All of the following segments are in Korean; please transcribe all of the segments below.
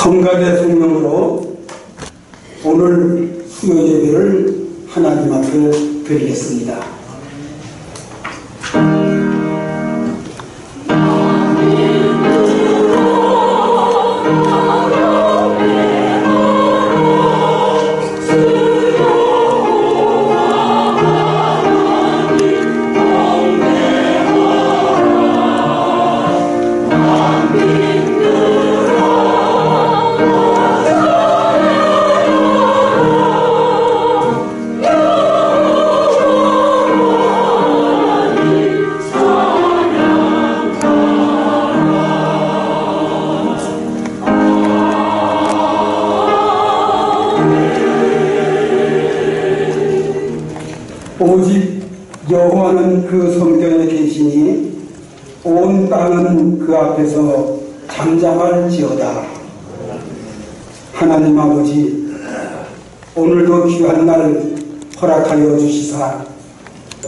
성가대 성령으로 오늘 수요 예배를 하나님 앞에 드리겠습니다. 오직 여호와는 그 성전에 계시니 온 땅은 그 앞에서 잠잠할지어다. 하나님 아버지, 오늘도 귀한 날 허락하여 주시사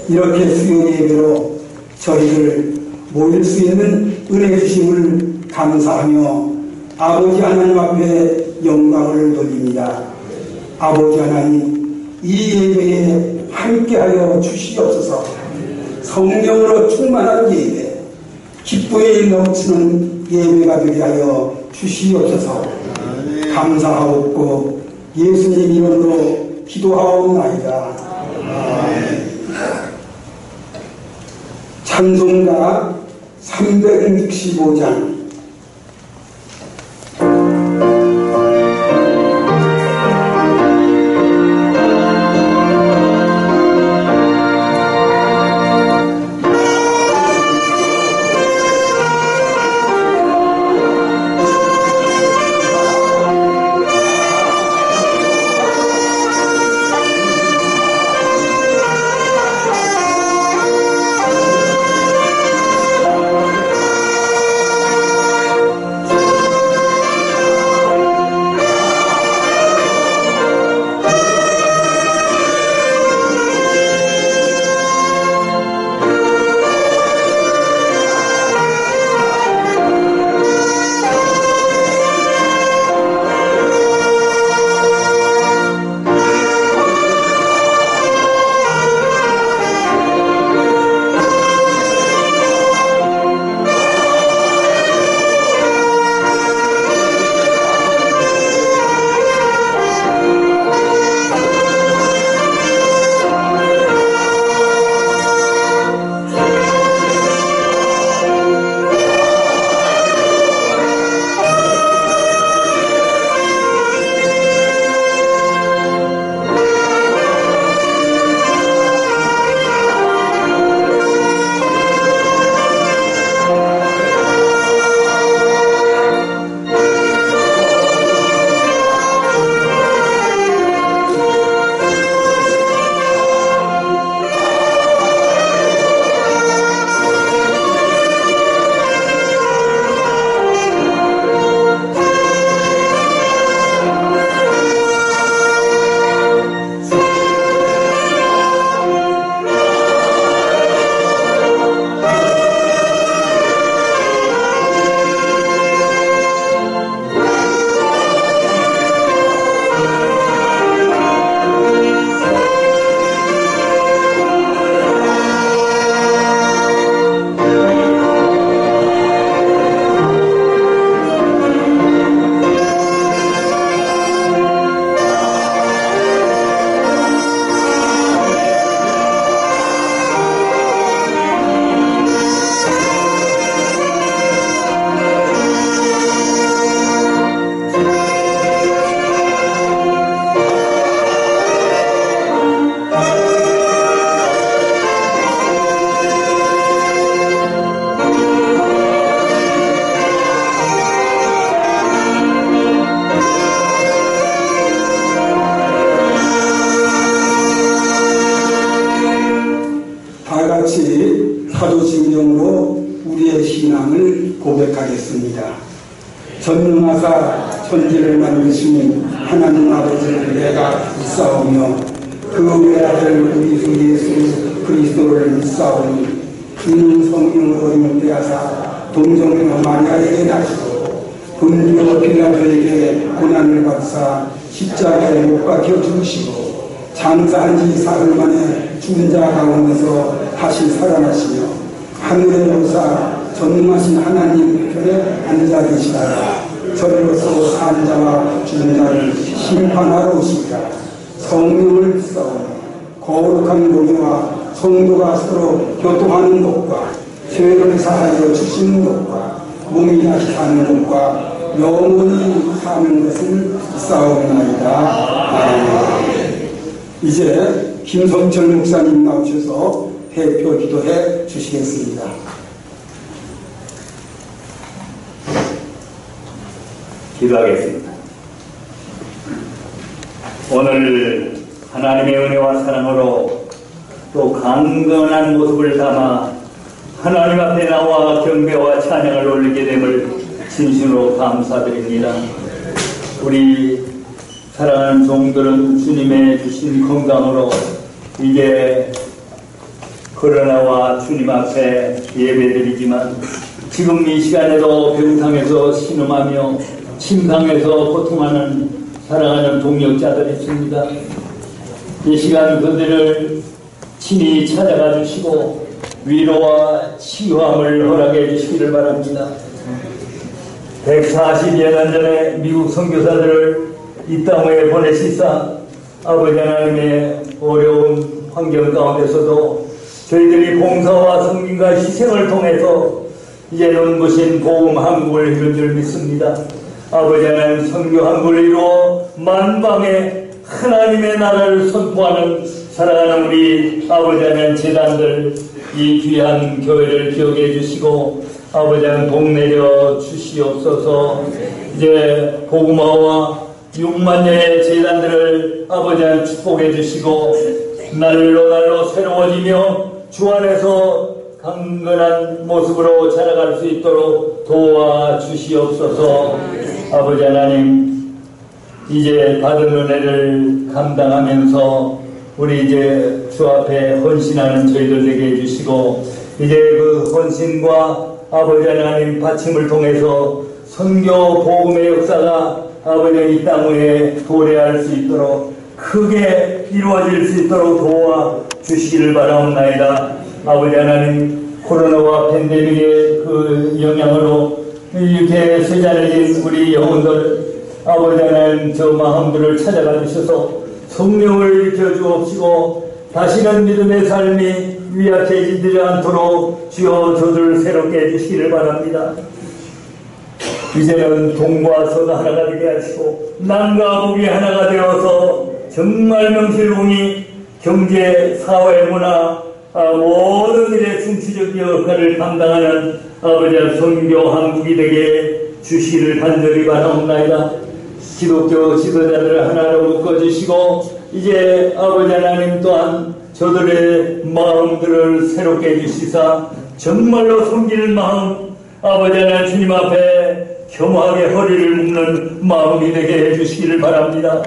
이렇게 수요 예배로 저희를 모일 수 있는 은혜 주심을 감사하며 아버지 하나님 앞에 영광을 돌립니다. 아버지 하나님, 이 예배에 함께하여 주시옵소서. 성령으로 충만한 예배, 기쁨이 넘치는 예배가 되게 하여 주시옵소서. 감사하옵고 예수님 이름으로 기도하옵나이다. 찬송가 365장. 사도신경으로 우리의 신앙을 고백하겠습니다. 전능하사 천지를 만드신 하나님 아버지를 내가 믿사오며 그 외아들 우리 주 예수 그리스도를 믿사오니 이는 성령으로 잉태하사 동정녀 마리아에게 나시고 본디오 빌라도에게 고난을 받사 십자가에 못 박혀 죽으시고 장사한 지 사흘 만에 죽은 자 가운데서 다시 살아나시며 하늘의 보사 전능하신 하나님 편에 앉아 계시다가 저리로서 산 자와 죽은 자를 심판하러 오시리라. 성령을 믿사오니 거룩한 공의와 성도가 서로 교통하는 것과 죄를 사하여 주시는 것과 몸이 다시 사는 것과 영원히 사는 것을 믿사옵나이다. 아멘. 이제 김성철 목사님 나오셔서 대표 기도해 주시겠습니다. 기도하겠습니다. 오늘 하나님의 은혜와 사랑으로 또 강건한 모습을 담아 하나님 앞에 나와 경배와 찬양을 올리게 됨을 진심으로 감사드립니다. 우리 사랑하는 종들은 주님의 주신 건강으로 이제 코로나와 주님 앞에 예배드리지만 지금 이 시간에도 병상에서 신음하며 침상에서 고통하는 사랑하는 동역자들이 있습니다. 이 시간 그들을 친히 찾아가 주시고 위로와 치유함을 허락해 주시기를 바랍니다. 140여 년 전에 미국 선교사들을 이 땅에 보내시사 아버지 하나님의 어려운 환경 가운데서도 저희들이 봉사와 섬김과 희생을 통해서 이제 눈부신 복음 한국을 이룰 줄 믿습니다. 아버지 하나님 선교 한국을 이루어 만방에 하나님의 나라를 선포하는 사랑하는 우리 아버지 하나님 재단들 이 귀한 교회를 기억해 주시고 아버지 하나님 복 내려 주시옵소서. 이제 복음화와 6만여의 재단들을 아버지 하나님 축복해 주시고 날로 새로워지며 주 안에서 강건한 모습으로 자라갈 수 있도록 도와주시옵소서. 아버지 하나님 이제 받은 은혜를 감당하면서 우리 이제 주 앞에 헌신하는 저희들 되게 해주시고 이제 그 헌신과 아버지 하나님 받침을 통해서 선교 복음의 역사가 아버지 이 땅 위에 도래할 수 있도록 크게 이루어질 수 있도록 도와주시기를 바라옵나이다. 아버지 하나님 코로나와 팬데믹의 그 영향으로 이렇게 세잔해진 우리 영혼들 아버지 하나님 저 마음들을 찾아가 주셔서 성령을 일으켜 주옵시고 다시는 믿음의 삶이 위약해지지 않도록 주여 저들을 새롭게 해주시기를 바랍니다. 이제는 동과 서가 하나가 되게 하시고 남과 북이 하나가 되어서 정말 명실공히 경제, 사회, 문화 모든 일의 중추적 역할을 감당하는 아버지 선교 한국이 되게 주시기를 간절히 바라옵나이다. 기독교 지도자들을 하나로 묶어주시고 이제 아버지 하나님 또한 저들의 마음들을 새롭게 해주시사 정말로 섬기는 마음 아버지 하나님 주님 앞에 겸허하게 허리를 묶는 마음이 되게 해주시기를 바랍니다.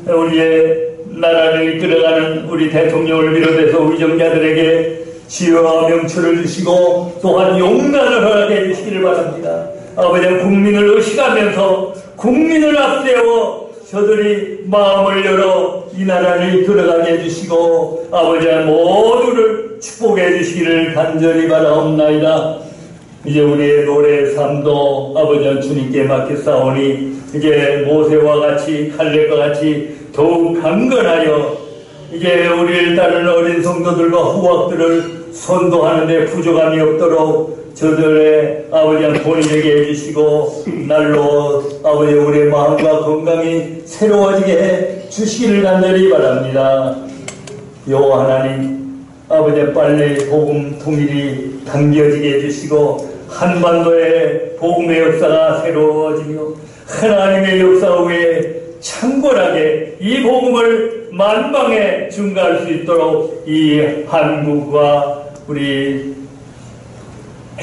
우리의 나라를 이끌어가는 우리 대통령을 비롯해서 위정자들에게 지혜와 명철을 주시고 또한 용단을 허락해 주시기를 바랍니다. 아버지 국민을 의식하면서 국민을 앞세워 저들이 마음을 열어 이 나라를 이끌어가게 해주시고 아버지 모두를 축복해 주시기를 간절히 바라옵나이다. 이제 우리의 노래의 삶도 아버지 주님께 맡겼사오니 이제 모세와 같이 칼렙과 같이 더욱 강건하여 이제 우리를 따르는 어린 성도들과 후학들을 선도하는 데 부족함이 없도록 저들의 아버지 본이 되게 해주시고 날로 아버지 우리의 마음과 건강이 새로워지게 해 주시기를 간절히 바랍니다. 여호와 하나님 아버지 빨리 복음 통일이 당겨지게 해주시고 한반도의 복음의 역사가 새로워지며 하나님의 역사 위에 창궐하게 이 복음을 만방에 증가할 수 있도록 이 한국과 우리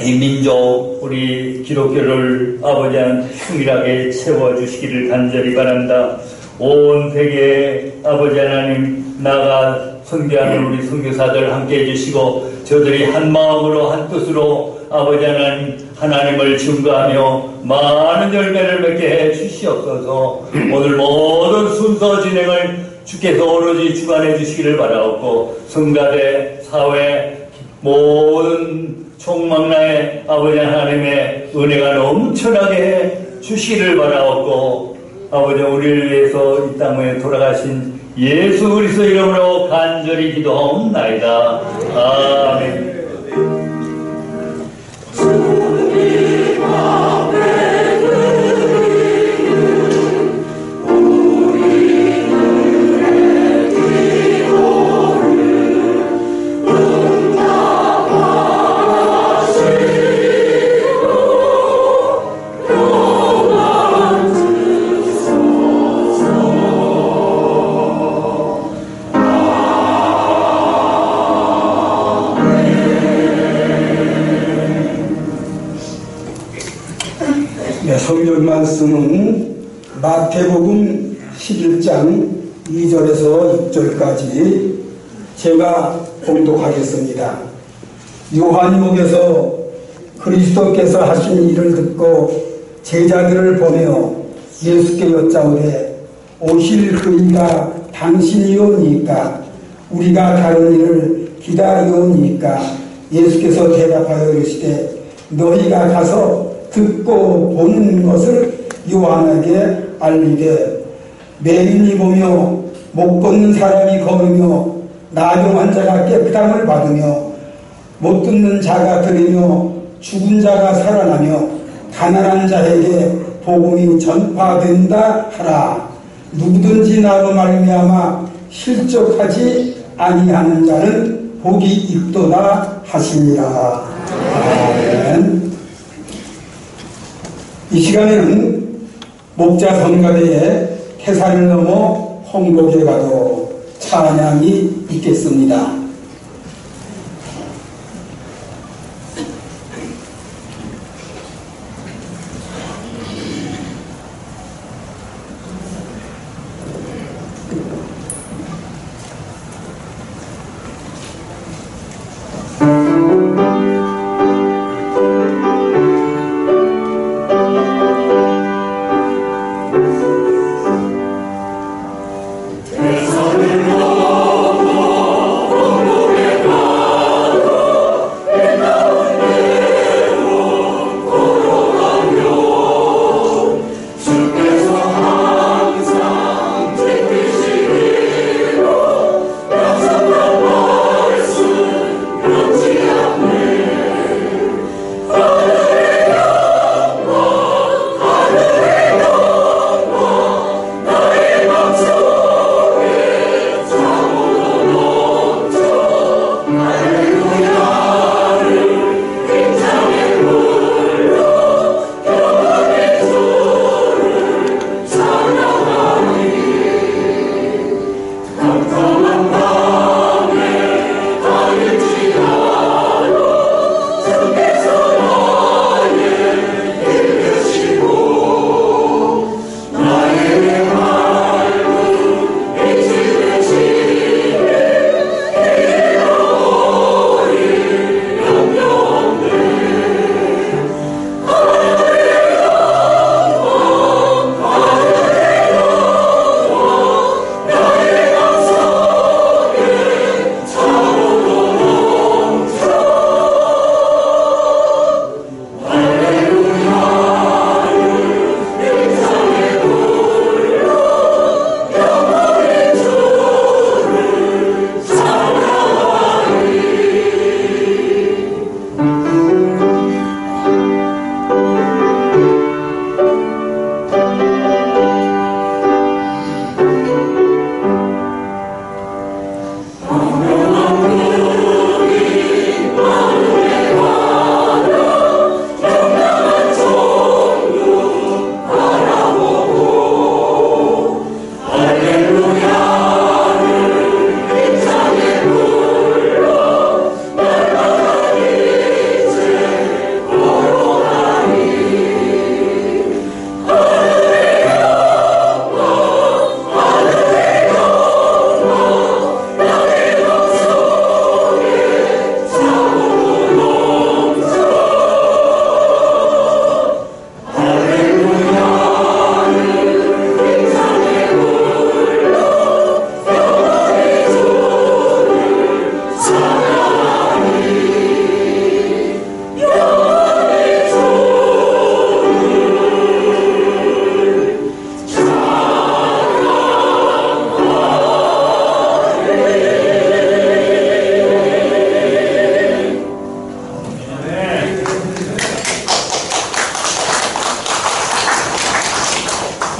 이 민족 우리 기독교를 아버지 흉일하게 채워주시기를 간절히 바란다. 온 세계에 아버지 하나님 나가 선교하는 우리 선교사들 함께 해주시고 저들이 한 마음으로 한 뜻으로 아버지 하나님 하나님을 증거하며 많은 열매를 맺게 해 주시옵소서. 오늘 모든 순서 진행을 주께서 오로지 주관해 주시기를 바라옵고, 성가대 사회 모든 총망라에 아버지 하나님의 은혜가 넘쳐나게 해 주시기를 바라옵고, 아버지 우리를 위해서 이 땅에 돌아가신 예수 그리스도 이름으로 간절히 기도하옵나이다. 아멘. 성경 말씀은 마태복음 11장 2절에서 6절까지 제가 봉독하겠습니다. 요한복음에서 그리스도께서 하신 일을 듣고 제자들을 보내어 예수께 여짜오되 오실 그이가 당신이오니까 우리가 다른 일을 기다리오니까 예수께서 대답하여 이르시되 너희가 가서 듣고 보는 것을 요한에게 알리되 매인이 보며 못 걷는 사람이 걸으며 나병 환자가 깨끗함을 받으며 못 듣는 자가 들으며 죽은 자가 살아나며 가난한 자에게 복음이 전파된다 하라. 누구든지 나로 말미암아 실족하지 아니하는 자는 복이 있도다 하시니라. 아멘. 이 시간에는 목자 성가대에 태산을 넘어 홍복에 가도 찬양이 있겠습니다. 태산을 넘어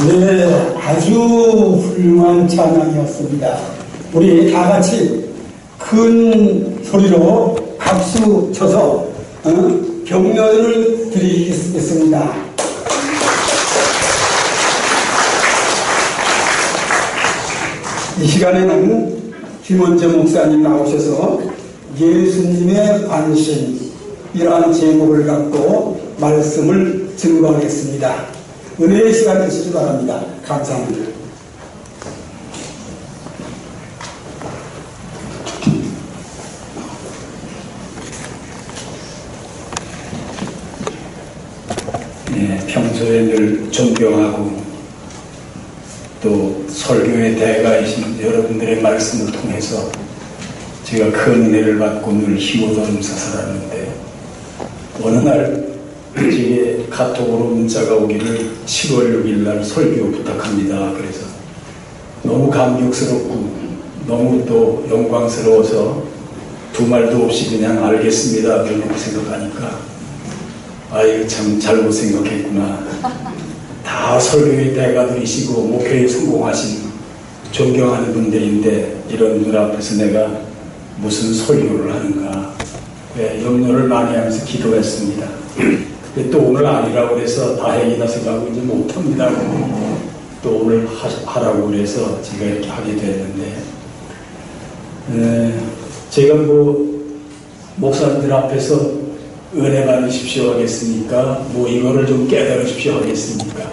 네, 아주 훌륭한 찬양이었습니다. 우리 다 같이 큰 소리로 박수 쳐서 격려를 드리겠습니다. 이 시간에는 김원재 목사님 나오셔서 예수님의 관심이라는 제목을 갖고 말씀을 증거하겠습니다. 은혜의 시간 되시기 바랍니다. 감사합니다. 네, 평소에 늘 존경하고 또 설교의 대가이신 여러분들의 말씀을 통해서 제가 큰 은혜를 받고 늘 힘을 얻으면서 살았는데, 어느 날 제게 카톡으로 문자가 오기를 7월 6일 날 설교 부탁합니다. 그래서 너무 감격스럽고 너무 또 영광스러워서 두 말도 없이 그냥 알겠습니다 그렇게 생각하니까, 이거 참 잘못 생각했구나. 다 설교의 대가들이시고 목회에 성공하신 존경하는 분들인데 이런 눈앞에서 내가 무슨 설교를 하는가, 염려를 많이 하면서 기도했습니다. 또 오늘 아니라고 그래서 다행이다 생각하고 이제 못합니다. 또 오늘 하라고 그래서 제가 이렇게 하게 됐는데, 제가 목사님들 앞에서 은혜 받으십시오 하겠습니까? 이거를 좀 깨달으십시오 하겠습니까?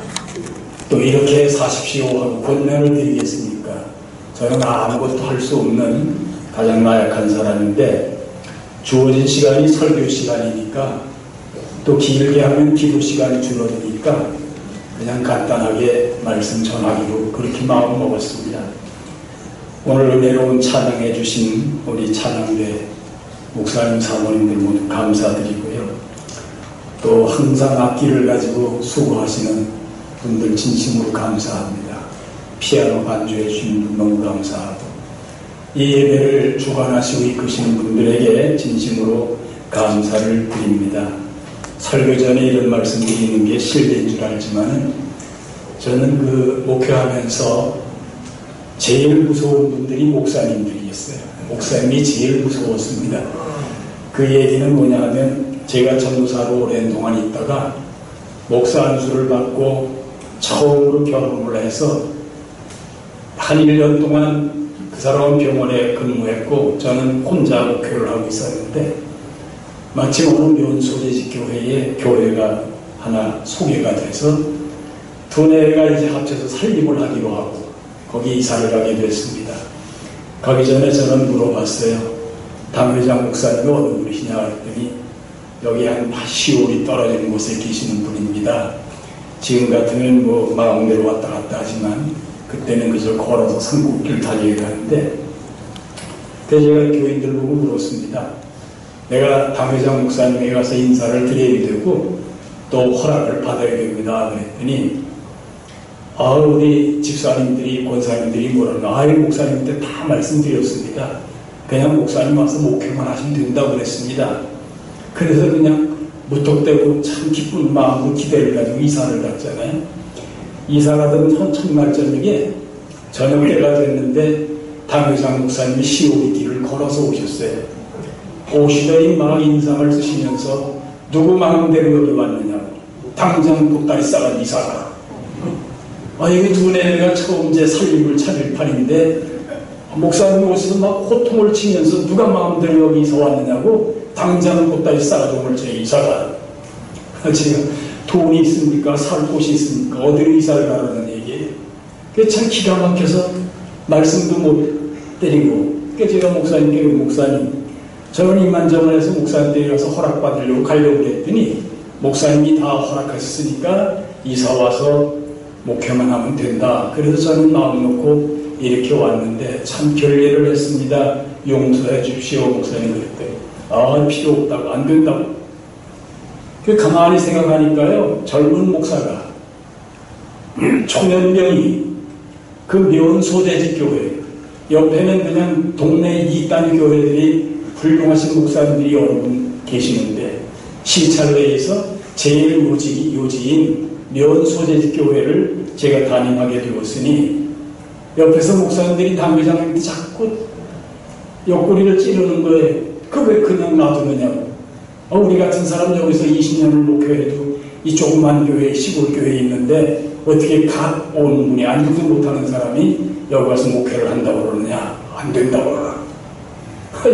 또 이렇게 사십시오 하고 권면을 드리겠습니까? 저는 아무것도 할 수 없는 가장 나약한 사람인데, 주어진 시간이 설교 시간이니까, 또 길게 하면 기도 시간이 줄어드니까 그냥 간단하게 말씀 전하기로 그렇게 마음 먹었습니다. 오늘 은혜로운 찬양해 주신 우리 찬양대 목사님 사모님들 모두 감사드리고요. 또 항상 악기를 가지고 수고하시는 분들 진심으로 감사합니다. 피아노 반주해 주신 분 너무 감사하고, 이 예배를 주관하시고 이끄시는 분들에게 진심으로 감사를 드립니다. 설교 전에 이런 말씀 드리는 게 실례인 줄 알지만은, 저는 목회하면서 제일 무서운 분들이 목사님들이었어요. 목사님이 제일 무서웠습니다. 그 얘기는 뭐냐면, 제가 전도사로 오랜 동안 있다가 목사 안수를 받고 처음으로 결혼을 해서 한 1년 동안 그 사람은 병원에 근무했고 저는 혼자 목회를 하고 있었는데, 마침 어느 면소재직 교회에 교회가 하나 소개가 돼서 두네가 이제 합쳐서 설립을 하기로 하고 거기 이사를 가게 됐습니다. 가기 전에 저는 물어봤어요. 당회장 목사님이 어느 분이시냐 했더니, 여기 한 10월이 떨어지는 곳에 계시는 분입니다. 지금 같으면 마음대로 왔다 갔다 하지만 그때는 그저 걸어서 산국길 다녀야 하는데, 그때 제가 교인들 보고 물었습니다. 내가 당회장 목사님에게 가서 인사를 드려야 되고 또 허락을 받아야 됩니다 그랬더니, 우리 집사님들이 권사님들이 뭐라나, 목사님한테 다 말씀드렸습니다. 그냥 목사님 와서 목회만 하시면 된다고 그랬습니다. 그래서 그냥 무턱대고 참 기쁜 마음으로 기대를 가지고 이사를 갔잖아요. 이사 가던 첫날 저녁에 저녁 때가 됐는데 당회장 목사님이 시오리길을 걸어서 오셨어요. 오시더니 막 인상을 쓰시면서 누구 마음대로 여기 왔느냐고, 당장 보따리 싸간 이사가, 이게 두네가 처음 제 살림을 차릴 판인데 목사님 오셔서 막 호통을 치면서 누가 마음대로 여기서 왔느냐고, 당장 보따리 싸가지고 올 제 이사가, 제가 돈이 있습니까? 살 곳이 있습니까? 어디로 이사를 가라는 얘기예요. 그게 참 기가 막혀서 말씀도 못 때리고, 제가 목사님께, 목사님 저는 이만저만해서 목사님들이 가서 허락받으려고 가려고 했더니 목사님이 다 허락하셨으니까 이사 와서 목회만 하면 된다. 그래서 저는 마음 놓고 이렇게 왔는데 참 별일을 했습니다. 용서해 주십시오 목사님 그랬더니, 필요 없다고, 안 된다고. 가만히 생각하니까요, 젊은 목사가 초년병이 그 면소재직 교회 옆에는 그냥 동네 이단 교회들이 훌륭하신 목사님들이 여러 분 계시는데, 시찰회에서 제일 요지인 면 소재 교회를 제가 담임하게 되었으니 옆에서 목사님들이 당회장한테 자꾸 옆구리를 찌르는 거예요. 그 왜 그냥 놔두느냐고. 우리 같은 사람 여기서 20년을 목회해도 이 조그만 교회, 시골 교회에 있는데 어떻게 갓 온 분이 안주도 못하는 사람이 여기 와서 목회를 한다고 그러느냐. 안 된다고 그러나.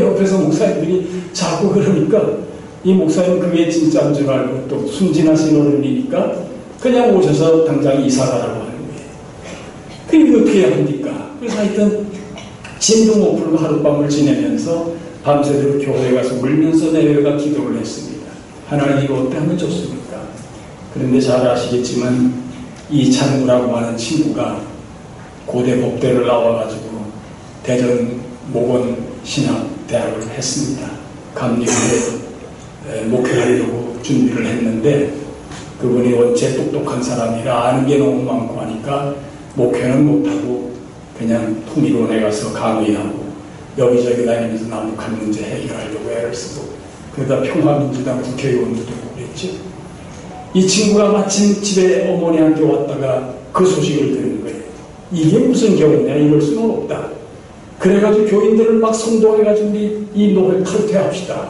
옆에서 목사님들이 자꾸 그러니까 이 목사님 그게 진짜인 줄 알고 또 순진하신 어른이니까 그냥 오셔서 당장 이사 가라고 하는 거예요. 그게 어떻게 해야 합니까? 그래서 하여튼 진도 못 풀고 하룻밤을 지내면서 밤새도록 교회에 가서 울면서 내려가 기도를 했습니다. 하나님 이거 어떻게 하면 좋습니까? 그런데 잘 아시겠지만 이찬구라고 하는 친구가 고대 법대를 나와가지고 대전 모건신학대학을 했습니다. 감리교에 목회하려고 준비를 했는데 그분이 원체 똑똑한 사람이라 아는 게 너무 많고 하니까 목회는 못하고 그냥 통일원에 가서 강의하고 여기저기 다니면서 남북한 문제 해결하려고 애를 쓰고 그러다 평화민주당 국회의원도 되고 그랬죠. 이 친구가 마침 집에 어머니한테 왔다가 그 소식을 들은 거예요. 이게 무슨 경우냐, 이럴 수는 없다. 그래가지고 교인들을 막 선동해가지고 이 노래 탈퇴합시다.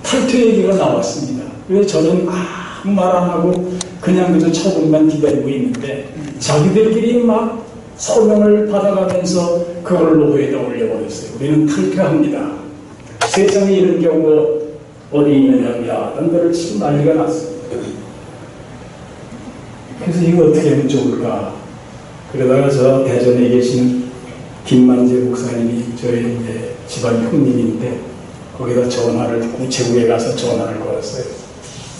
탈퇴 얘기가 나왔습니다. 그래서 저는 아무 말 안 하고 그냥 그저 처분만 기다리고 있는데 자기들끼리 막 서명을 받아가면서 그걸 노회에다 올려버렸어요. 우리는 탈퇴합니다. 세상에 이런 경우가 어디 있느냐, 야단 데를 치고 난리가 났습니다. 그래서 이거 어떻게 하면 좋을까? 그러다가 저 대전에 계신 김만재 목사님이 저희 이제 집안 형님인데 거기다 전화를 우체국에 가서 전화를 걸었어요.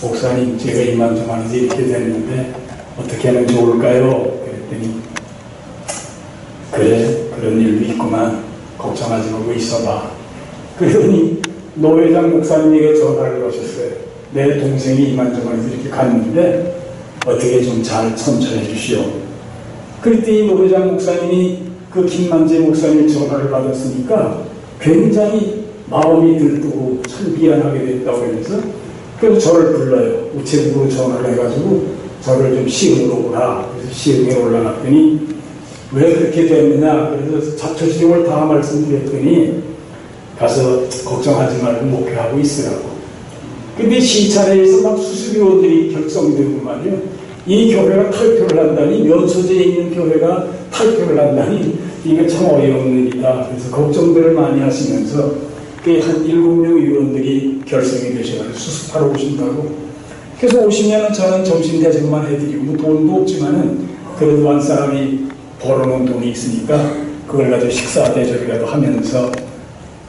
목사님, 제가 이만저만해서 이렇게 됐는데 어떻게 하면 좋을까요? 그랬더니 그래, 그런 일도 있구만. 걱정하지 말고 있어봐. 그러더니 노 회장 목사님에게 전화를 거셨어요. 내 동생이 이만저만해서 이렇게 갔는데 어떻게 좀 잘 선처해 주시오. 그랬더니 노 회장 목사님이 그 김만재 목사님 전화를 받았으니까 굉장히 마음이 들뜨고 참 미안하게 됐다고 하면서 그래서 저를 불러요. 우체국으로 전화를 해가지고 저를 좀 시흥으로 오라. 그래서 시흥에 올라갔더니 왜 그렇게 됐느냐. 그래서 자초지종을 다 말씀드렸더니 가서 걱정하지 말고 목회하고 있으라고. 근데 시찰회에서 막 수수료들이 결성되고 말이요. 이 교회가 탈퇴를 한다니, 면소재에 있는 교회가 탈퇴를 한다니, 이게 참 어이없는 일이다. 그래서 걱정들을 많이 하시면서 한 7명 위원들이 결성이 되셔서 수습하러 오신다고. 그래서 오시면 저는 점심 대접만 해드리고, 뭐 돈도 없지만은 그래도 한 사람이 벌어놓은 돈이 있으니까 그걸 가지고 식사 대접이라도 하면서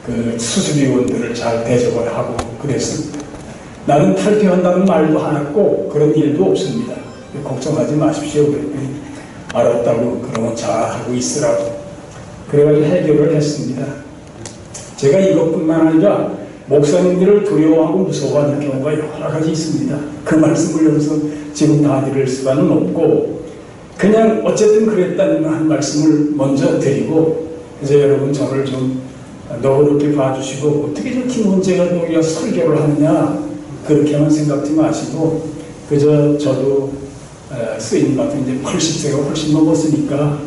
그 수습위원들을 잘 대접을 하고 그랬습니다. 나는 탈퇴한다는 말도 안 했고 그런 일도 없습니다. 걱정하지 마십시오. 그랬더니 알았다고, 그러면 잘하고 있으라고. 그래가지고 해결을 했습니다. 제가 이것뿐만 아니라 목사님들을 두려워하고 무서워하는 경우가 여러 가지 있습니다. 그 말씀을 여기서 지금 다 드릴 수가는 없고 그냥 어쨌든 그랬다는 한 말씀을 먼저 드리고, 그래서 여러분 저를 좀 너그럽게 봐주시고 어떻게 저렇게 문제가 여기가 설교를 하느냐 그렇게만 생각지 마시고, 그저 저도 스님 같은 이제 80세가 훨씬 넘었으니까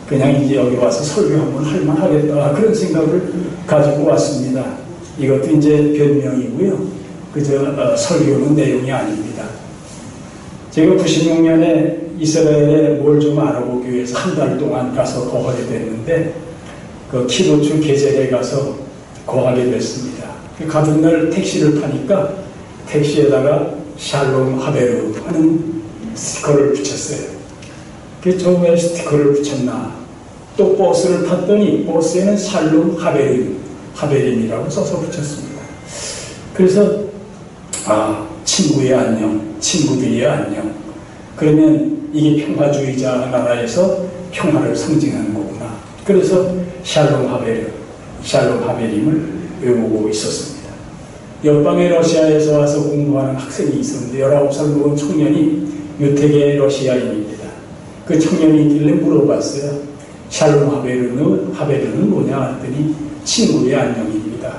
그냥 이제 여기 와서 설교 한번 할만하겠다 그런 생각을 가지고 왔습니다. 이것도 이제 변명이고요. 그저 설교는 내용이 아닙니다. 제가 96년에 이스라엘에 뭘 좀 알아보기 위해서 한 달 동안 가서 거하게 됐는데 그 키부츠 게젤에 가서 거하게 됐습니다. 가던 날 택시를 타니까 택시에다가 샬롬 하베르 하는 스티커를 붙였어요. 그래서 저 왜 스티커를 붙였나? 또 버스를 탔더니 버스에는 샬롬 하베림이라고 써서 붙였습니다. 그래서 친구의 안녕, 친구들의 안녕. 그러면 이게 평화주의자 나라에서 평화를 상징하는 거구나. 그래서 샬롬 하베림을 외우고 있었습니다. 옆방의 러시아에서 와서 공부하는 학생이 있었는데 19살 먹은 청년이 유태계 러시아인입니다. 그 청년이 있길래 물어봤어요. 샬롬 하베르는 뭐냐 했더니 친구의 안녕입니다.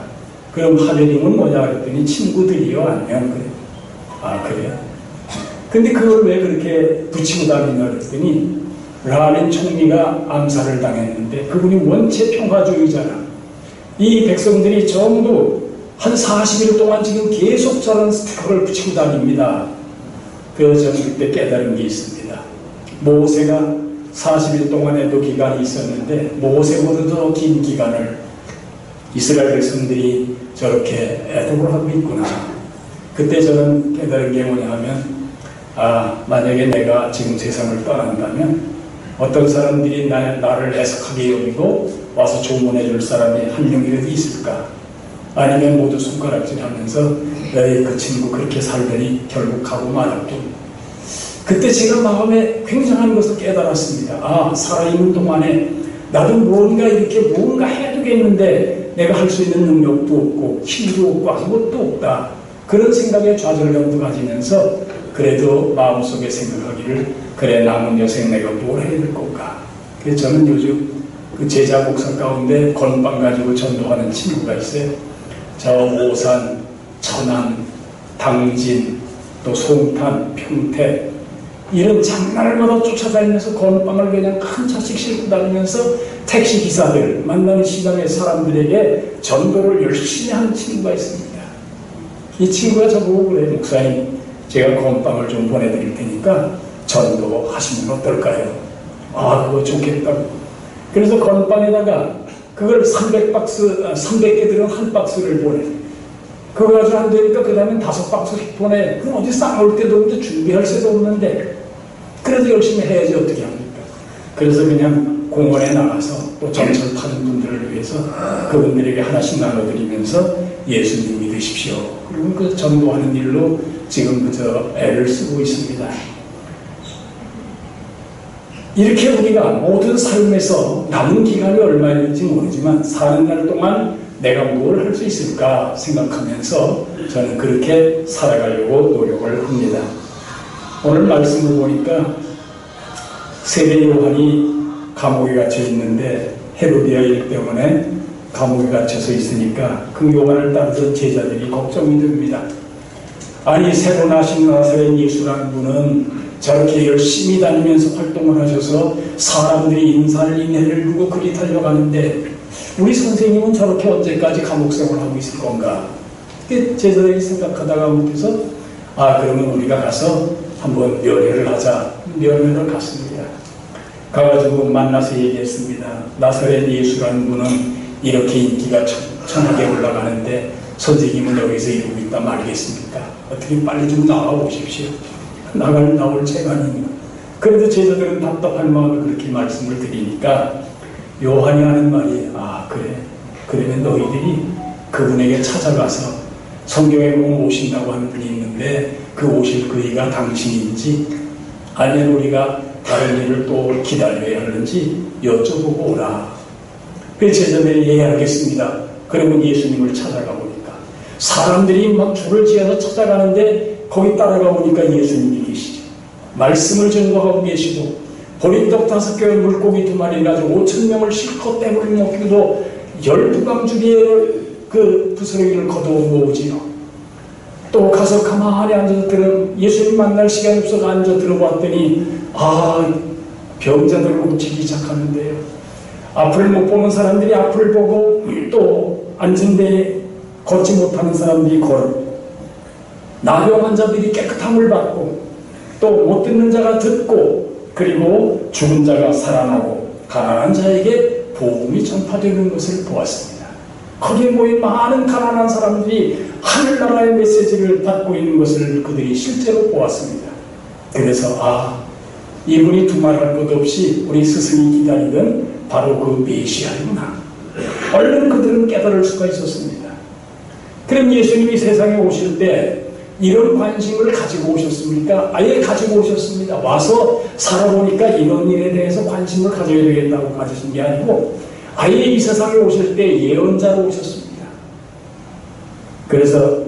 그럼 하베림은 뭐냐 했더니 친구들이요 안녕. 그래. 그래요? 근데 그걸 왜 그렇게 붙이고 다니냐 그랬더니 라닌 총리가 암살을 당했는데 그분이 원체 평화주의잖아. 이 백성들이 전부 한 40일 동안 지금 계속 저런 스티커를 붙이고 다닙니다. 그래서 저는 그때 깨달은 게 있습니다. 모세가 40일 동안에도 기간이 있었는데 모세보다도 더 긴 기간을 이스라엘 백성들이 저렇게 애독을 하고 있구나. 그때 저는 깨달은 게 뭐냐 하면 만약에 내가 지금 세상을 떠난다면 어떤 사람들이 나를 애석하게 여기고 와서 조문해 줄 사람이 한 명이라도 있을까? 아니면 모두 손가락질 하면서 에이 그 친구 그렇게 살더니 결국 가고 말았군. 그때 제가 마음에 굉장한 것을 깨달았습니다. 살아있는 동안에 나도 뭔가 해야 되겠는데 내가 할 수 있는 능력도 없고 힘도 없고 아무것도 없다. 그런 생각에 좌절감도 가지면서 그래도 마음속에 생각하기를 그래 남은 여생 내가 뭘 해야 될 건가. 그래서 저는 요즘 그 제자 목사 가운데 건빵 가지고 전도하는 친구가 있어요. 저 오산, 천안, 당진, 또 송탄, 평택 이런 장날마다 쫓아다니면서 건빵을 그냥 한 차씩 싣고 다니면서 택시 기사들 만나는 시장의 사람들에게 전도를 열심히 하는 친구가 있습니다. 이 친구가 저보고 그래 목사님 제가 건빵을 좀 보내드릴 테니까 전도하시면 어떨까요? 그거 좋겠다고. 그래서 건빵에다가 그걸 300개 들은 한 박스를 보내. 그거 가지고 안 되니까 그 다음에 5박스씩 보내. 그럼 어디 싸놓을 때도 없는데 준비할 새도 없는데 그래도 열심히 해야지 어떻게 합니까? 그래서 그냥 공원에 나가서 또 전철 타는 분들을 위해서 그분들에게 하나씩 나눠드리면서 예수님 믿으십시오. 그리고 그 전도하는 일로 지금 그저 애를 쓰고 있습니다. 이렇게 우리가 모든 삶에서 남은 기간이 얼마인지 모르지만 사는 날 동안 내가 뭘 할 수 있을까 생각하면서 저는 그렇게 살아가려고 노력을 합니다. 오늘 말씀을 보니까 세례 요한이 감옥에 갇혀 있는데 헤로디아 일 때문에 감옥에 갇혀서 있으니까 그 요한을 따르던 제자들이 걱정이 됩니다. 아니 새로 나신 나사렛 예수라는 분은 저렇게 열심히 다니면서 활동을 하셔서 사람들이 인사를 인해를 두고 그리 달려가는데 우리 선생님은 저렇게 언제까지 감옥 생활을 하고 있을 건가? 제자들이 생각하다가 못해서 그러면 우리가 가서 한번 면회를 하자. 면회를 갔습니다. 가가지고 만나서 얘기했습니다. 나사렛 예수라는 분은 이렇게 인기가 천하게 올라가는데 선생님은 여기서 이러고 있다 말겠습니까? 어떻게 빨리 좀 나와보십시오. 나올 재간입니다. 그래도 제자들은 답답한 마음에 그렇게 말씀을 드리니까 요한이 하는 말이 그래. 그러면 너희들이 그분에게 찾아가서 성경에 보면 오신다고 하는 분이 있는데 그 오실 그이가 당신인지 아니면 우리가 다른 일을 또 기다려야 하는지 여쭤보고 오라. 그래서 제자들이 알겠습니다. 그러면 예수님을 찾아가 보니까 사람들이 막 줄을 지어서 찾아가는데 거기 따라가 보니까 예수님이 계시죠. 말씀을 전거하고 계시고 보리떡 5개 물고기 2마리 가지고 5,000명을 실컷 떼물 먹기도 12강주기에 그 부스러기를 거두어 모으지요. 또 가서 가만히 앉아서 예수님 만날 시간이 없어서 앉아 들어봤더니 병자들을 고치기 시작하는데요. 앞을 못 보는 사람들이 앞을 보고 또 앉은 데에 걷지 못하는 사람들이 걸고 나병 환자들이 깨끗함을 받고 또 못 듣는 자가 듣고 그리고 죽은 자가 살아나고 가난한 자에게 복음이 전파되는 것을 보았습니다. 거기에 모인 많은 가난한 사람들이 하늘나라의 메시지를 받고 있는 것을 그들이 실제로 보았습니다. 그래서 이분이 두말할 것 없이 우리 스승이 기다리던 바로 그 메시아이구나. 얼른 그들은 깨달을 수가 있었습니다. 그럼 예수님이 세상에 오실 때 이런 관심을 가지고 오셨습니까? 아예 가지고 오셨습니다. 와서 살아보니까 이런 일에 대해서 관심을 가져야 되겠다고 가지신 게 아니고 아예 이 세상에 오실 때 예언자로 오셨습니다. 그래서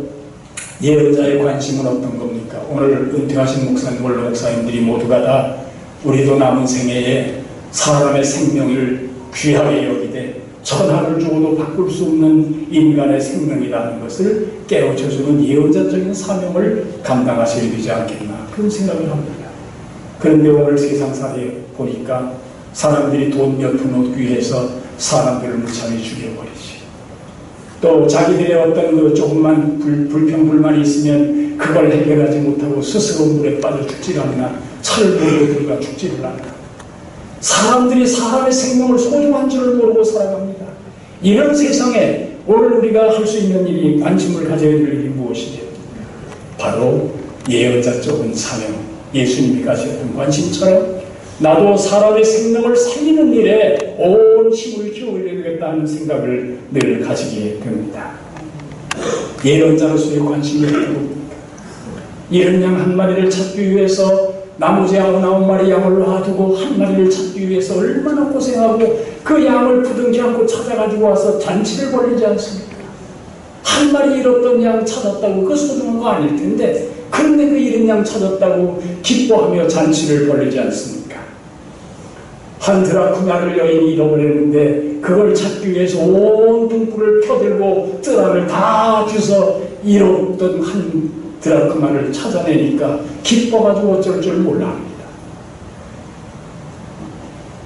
예언자의 관심은 어떤 겁니까? 오늘 은퇴하신 목사님, 원로 목사님들이 모두가 다 우리도 남은 생애에 사람의 생명을 귀하게 여기되 천하를 주어도 바꿀 수 없는 인간의 생명이라는 것을 깨우쳐주는 예언자적인 사명을 감당하셔야 되지 않겠나 그런 생각을 합니다. 그런데 오늘 세상살이 보니까 사람들이 돈 몇 푼 얻기 위해서 사람들을 무참히 죽여버리지. 또 자기들의 어떤 그 조금만 불평불만이 있으면 그걸 해결하지 못하고 스스로 물에 빠져 죽지를 않나, 차를 몰고 들어가 죽지를 않나. 사람들이 사람의 생명을 소중한 줄을 모르고 살아갑니다. 이런 세상에 오늘 우리가 할 수 있는 일이, 관심을 가져야 될 일이 무엇이냐? 바로 예언자 쪽은 사명, 예수님이 가셨던 관심처럼 나도 사람의 생명을 살리는 일에 온 힘을 기울여야겠다는 생각을 늘 가지게 됩니다. 예언자로서의 관심이 있고, 이른 양 한 마리를 찾기 위해서 나머지 99마리 양을 놔두고 한 마리를 찾기 위해서 얼마나 고생하고 그 양을 부둥지 않고 찾아가지고 와서 잔치를 벌리지 않습니까? 한 마리 잃었던 양 찾았다고 그 소중한 거 아닐 텐데, 그런데 그 잃은 양 찾았다고 기뻐하며 잔치를 벌리지 않습니까? 한 드라크마를 여인이 잃어버렸는데 그걸 찾기 위해서 온 등불을 펴들고 뜰알을 다 주서 잃었던 한 드라크마를 찾아내니까 기뻐가지고 어쩔 줄 몰라합니다.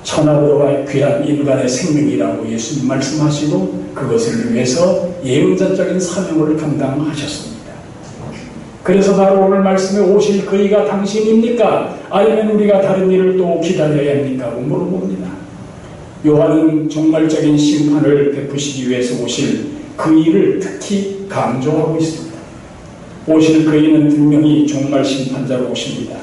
천하보다 귀한 인간의 생명이라고 예수님 말씀하시고 그것을 위해서 예언자적인 사명을 감당하셨습니다. 그래서 바로 오늘 말씀에 오실 그이가 당신입니까? 아니면 우리가 다른 일을 또 기다려야 합니까? 하고 물어봅니다. 요한은 종말적인 심판을 베푸시기 위해서 오실 그이를 특히 강조하고 있습니다. 오실 그이는 분명히 종말 심판자로 오십니다.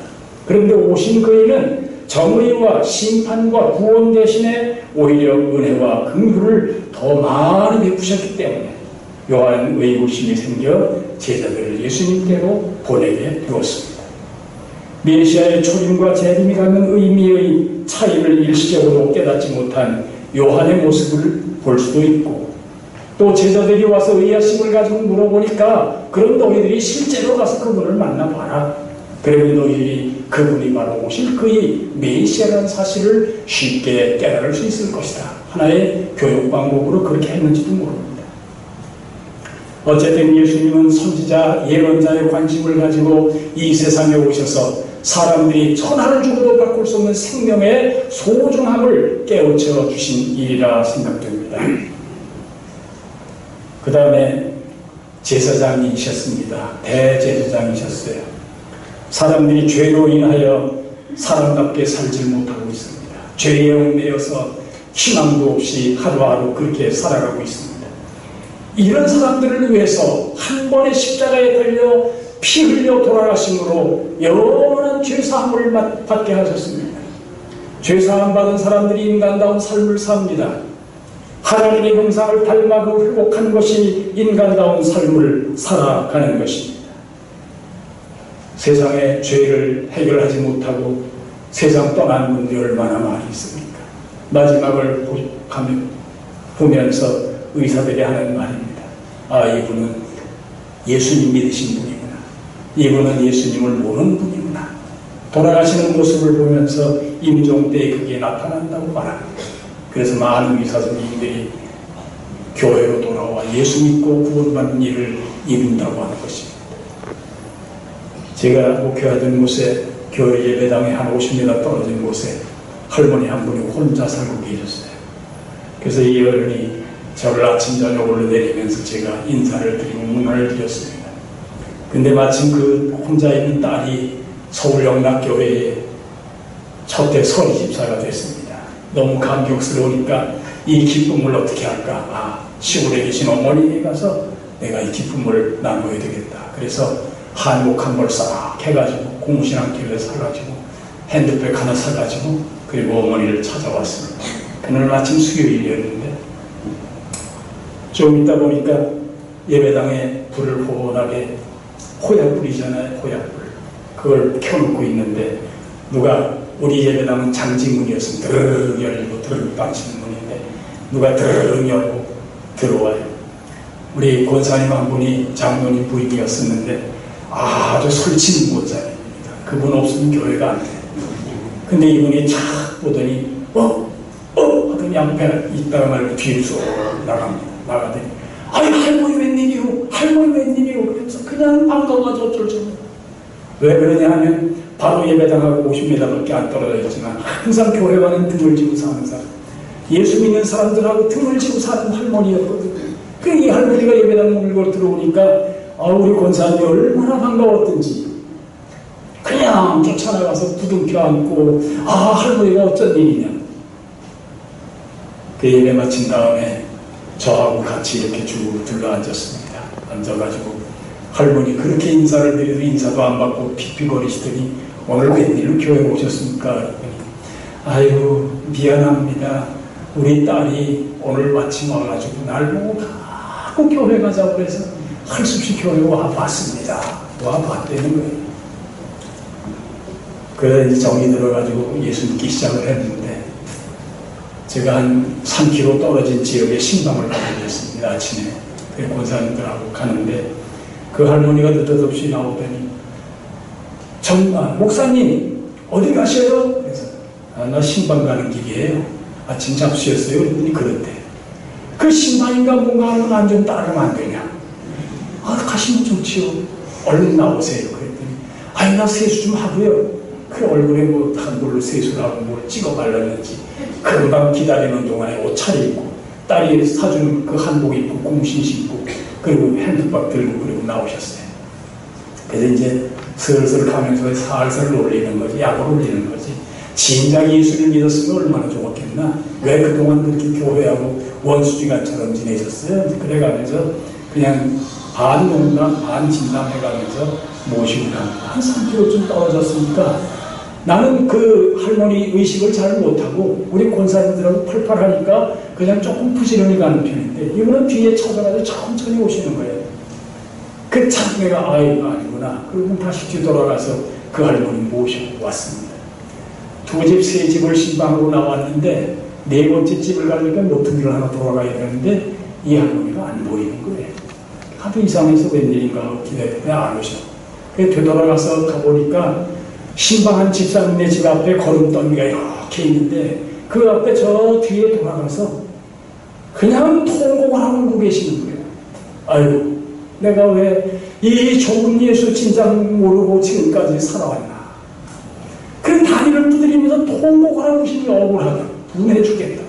그런데 오신 그이는 정의와 심판과 구원 대신에 오히려 은혜와 긍휼을 더 많이 베푸셨기 때문에 요한 의구심이 생겨 제자들을 예수님께로 보내게 되었습니다. 메시아의 초림과 재림이 갖는 의미의 차이를 일시적으로 깨닫지 못한 요한의 모습을 볼 수도 있고, 또 제자들이 와서 의아심을 가지고 물어보니까 그럼 너희들이 실제로 가서 그분을 만나봐라. 그러면 너희들이 그분이 바로 오실 그의 메시아라는 사실을 쉽게 깨달을 수 있을 것이다. 하나의 교육 방법으로 그렇게 했는지도 모릅니다. 어쨌든 예수님은 선지자, 예언자의 관심을 가지고 이 세상에 오셔서 사람들이 천하를 주고도 바꿀 수 없는 생명의 소중함을 깨우쳐 주신 일이라 생각됩니다. 그 다음에 제사장이셨습니다. 대제사장이셨어요. 사람들이 죄로 인하여 사람답게 살지 못하고 있습니다. 죄에 얽매여서 희망도 없이 하루하루 그렇게 살아가고 있습니다. 이런 사람들을 위해서 한 번의 십자가에 달려 피 흘려 돌아가심으로 영원한 죄사함을 받게 하셨습니다. 죄사함 받은 사람들이 인간다운 삶을 삽니다. 하나님의 형상을 닮아 그 회복한 것이 인간다운 삶을 살아가는 것입니다. 세상의 죄를 해결하지 못하고 세상 떠난 분들이 얼마나 많이 있습니까? 마지막을 보면서 의사들이 하는 말입니다. 아, 이분은 예수님 믿으신 분이구나. 이분은 예수님을 모르는 분이구나. 돌아가시는 모습을 보면서 임종 때에 그게 나타난다고 말합니다. 그래서 많은 의사 선생님들이 교회로 돌아와 예수 믿고 구원받는 일을 이룬다고 하는 것입니다. 제가 목회하던 곳에 교회 예배당에 한 50m 떨어진 곳에 할머니 한 분이 혼자 살고 계셨어요. 그래서 이 어른이 저를 아침 저녁으로 내리면서 제가 인사를 드리고 문안을 드렸습니다. 근데 마침 그 혼자 있는 딸이 서울영락교회에 첫대 서리 집사가 됐습니다. 너무 감격스러우니까 이 기쁨을 어떻게 할까? 아, 시골에 계신 어머니에 가서 내가 이 기쁨을 나눠야 되겠다. 그래서 한복 한 벌 싹 해가지고 공신한길에 사가지고 핸드백 하나 사가지고 그리고 어머니를 찾아왔습니다. 그날 마침 수요일이었는데 좀 있다 보니까 예배당에 불을 호원하게 호약불이잖아요. 호약불. 그걸 켜놓고 있는데 누가 우리 예배당은 장지문이었습니다. 드르륵 열리고 드르륵 닫히는 문인데 누가 드르륵 열고 들어와요. 우리 권사님 한 분이 장로님 부인이었었는데 아주 설치는 권사님입니다. 그분 없으면 교회가 안 돼요. 근데 이분이 착 보더니 하더니 앞에 있다가 말고 뒤로 쏙 나가더니 아이 할머니 웬일이요? 할머니 웬일이요? 그래서 그냥 반가워가지고 어쩔 줄 몰라. 왜 그러냐 하면 바로 예배당하고 50m밖에 안 떨어져 있지만 항상 교회와는 등을 지고 사는 사람, 예수 믿는 사람들하고 등을 지고 사는 할머니였거든요. 이 할머니가 예배당 문을 들어오니까 우리 권사님이 얼마나 반가웠던지 그냥 쫓아나가서 부둥켜 안고 할머니가 어쩐 일이냐. 그 예배 마친 다음에 저하고 같이 이렇게 쭉 둘러앉았습니다. 앉아가지고 할머니 그렇게 인사를 드려도 인사도 안 받고 픽픽거리시더니 오늘 웬일로 교회 오셨습니까? 아유 미안합니다. 우리 딸이 오늘 마침 와가지고 날 보고 가고 교회 가자고 그래서 할 수 없이 교회 와봤습니다. 와봤다는 거예요. 그래 이제 정이 들어가지고 예수 믿기 시작을 했는데 제가 한 3km 떨어진 지역에 신방을 가게 됐습니다. 아침에 그 권사님들하고 가는데 그 할머니가 느닷없이 나오더니 정말 목사님 어디 가셔요? 그래서 나 신방 가는 길이에요. 아침 잡수였어요. 그랬더니 그랬대. 그 신방인가 뭔가 하면 난 좀 따르면 안 되냐? 가시면 좋지요. 얼른 나오세요. 그랬더니 나 세수 좀 하고요. 그 얼굴에 뭐 단돌로 세수를 하고 뭘 찍어 발랐는지 금방 기다리는 동안에 옷 차려입고 딸이 사주는 그 한복 입고 공신 신고 그리고 핸드박 들고 그리고 나오셨어요. 그래서 이제 슬슬 가면서 살살 놀리는 거지, 약을 올리는 거지. 진작 예수를 믿었으면 얼마나 좋았겠나. 왜 그동안 그렇게 교회하고 원수지간처럼 지내셨어요? 그래가면서 그냥 반 농담 반 진담해가면서 모시고 갑니다. 한 3km쯤 떨어졌으니까 나는 그 할머니 의식을 잘 못하고 우리 권사님들하고 팔팔하니까 그냥 조금 부지런히 가는 편인데 이분은 뒤에 찾아가서 천천히 오시는 거예요. 그 참 내가 아니구나. 그리고 다시 뒤돌아가서 그 할머니 모시고 왔습니다. 2집, 3집을 신방으로 나왔는데 4번째 집을 가니까 모퉁이를 하나 돌아가야 되는데 이 할머니가 안 보이는 거예요. 하도 이상해서 웬일인가 하고 기다렸는데 안 오셔. 그래서 되돌아가서 가보니까 신방한 집사님네 집 앞에 걸음더미가 이렇게 있는데 그 앞에 저 뒤에 돌아가서 그냥 통곡을 하고 계시는 거예요. 아이고 내가 왜 이 좋은 예수 진작 모르고 지금까지 살아왔나. 그 다리를 두드리면서 통곡을 하고 계시니 억울하다. 분해 주겠다.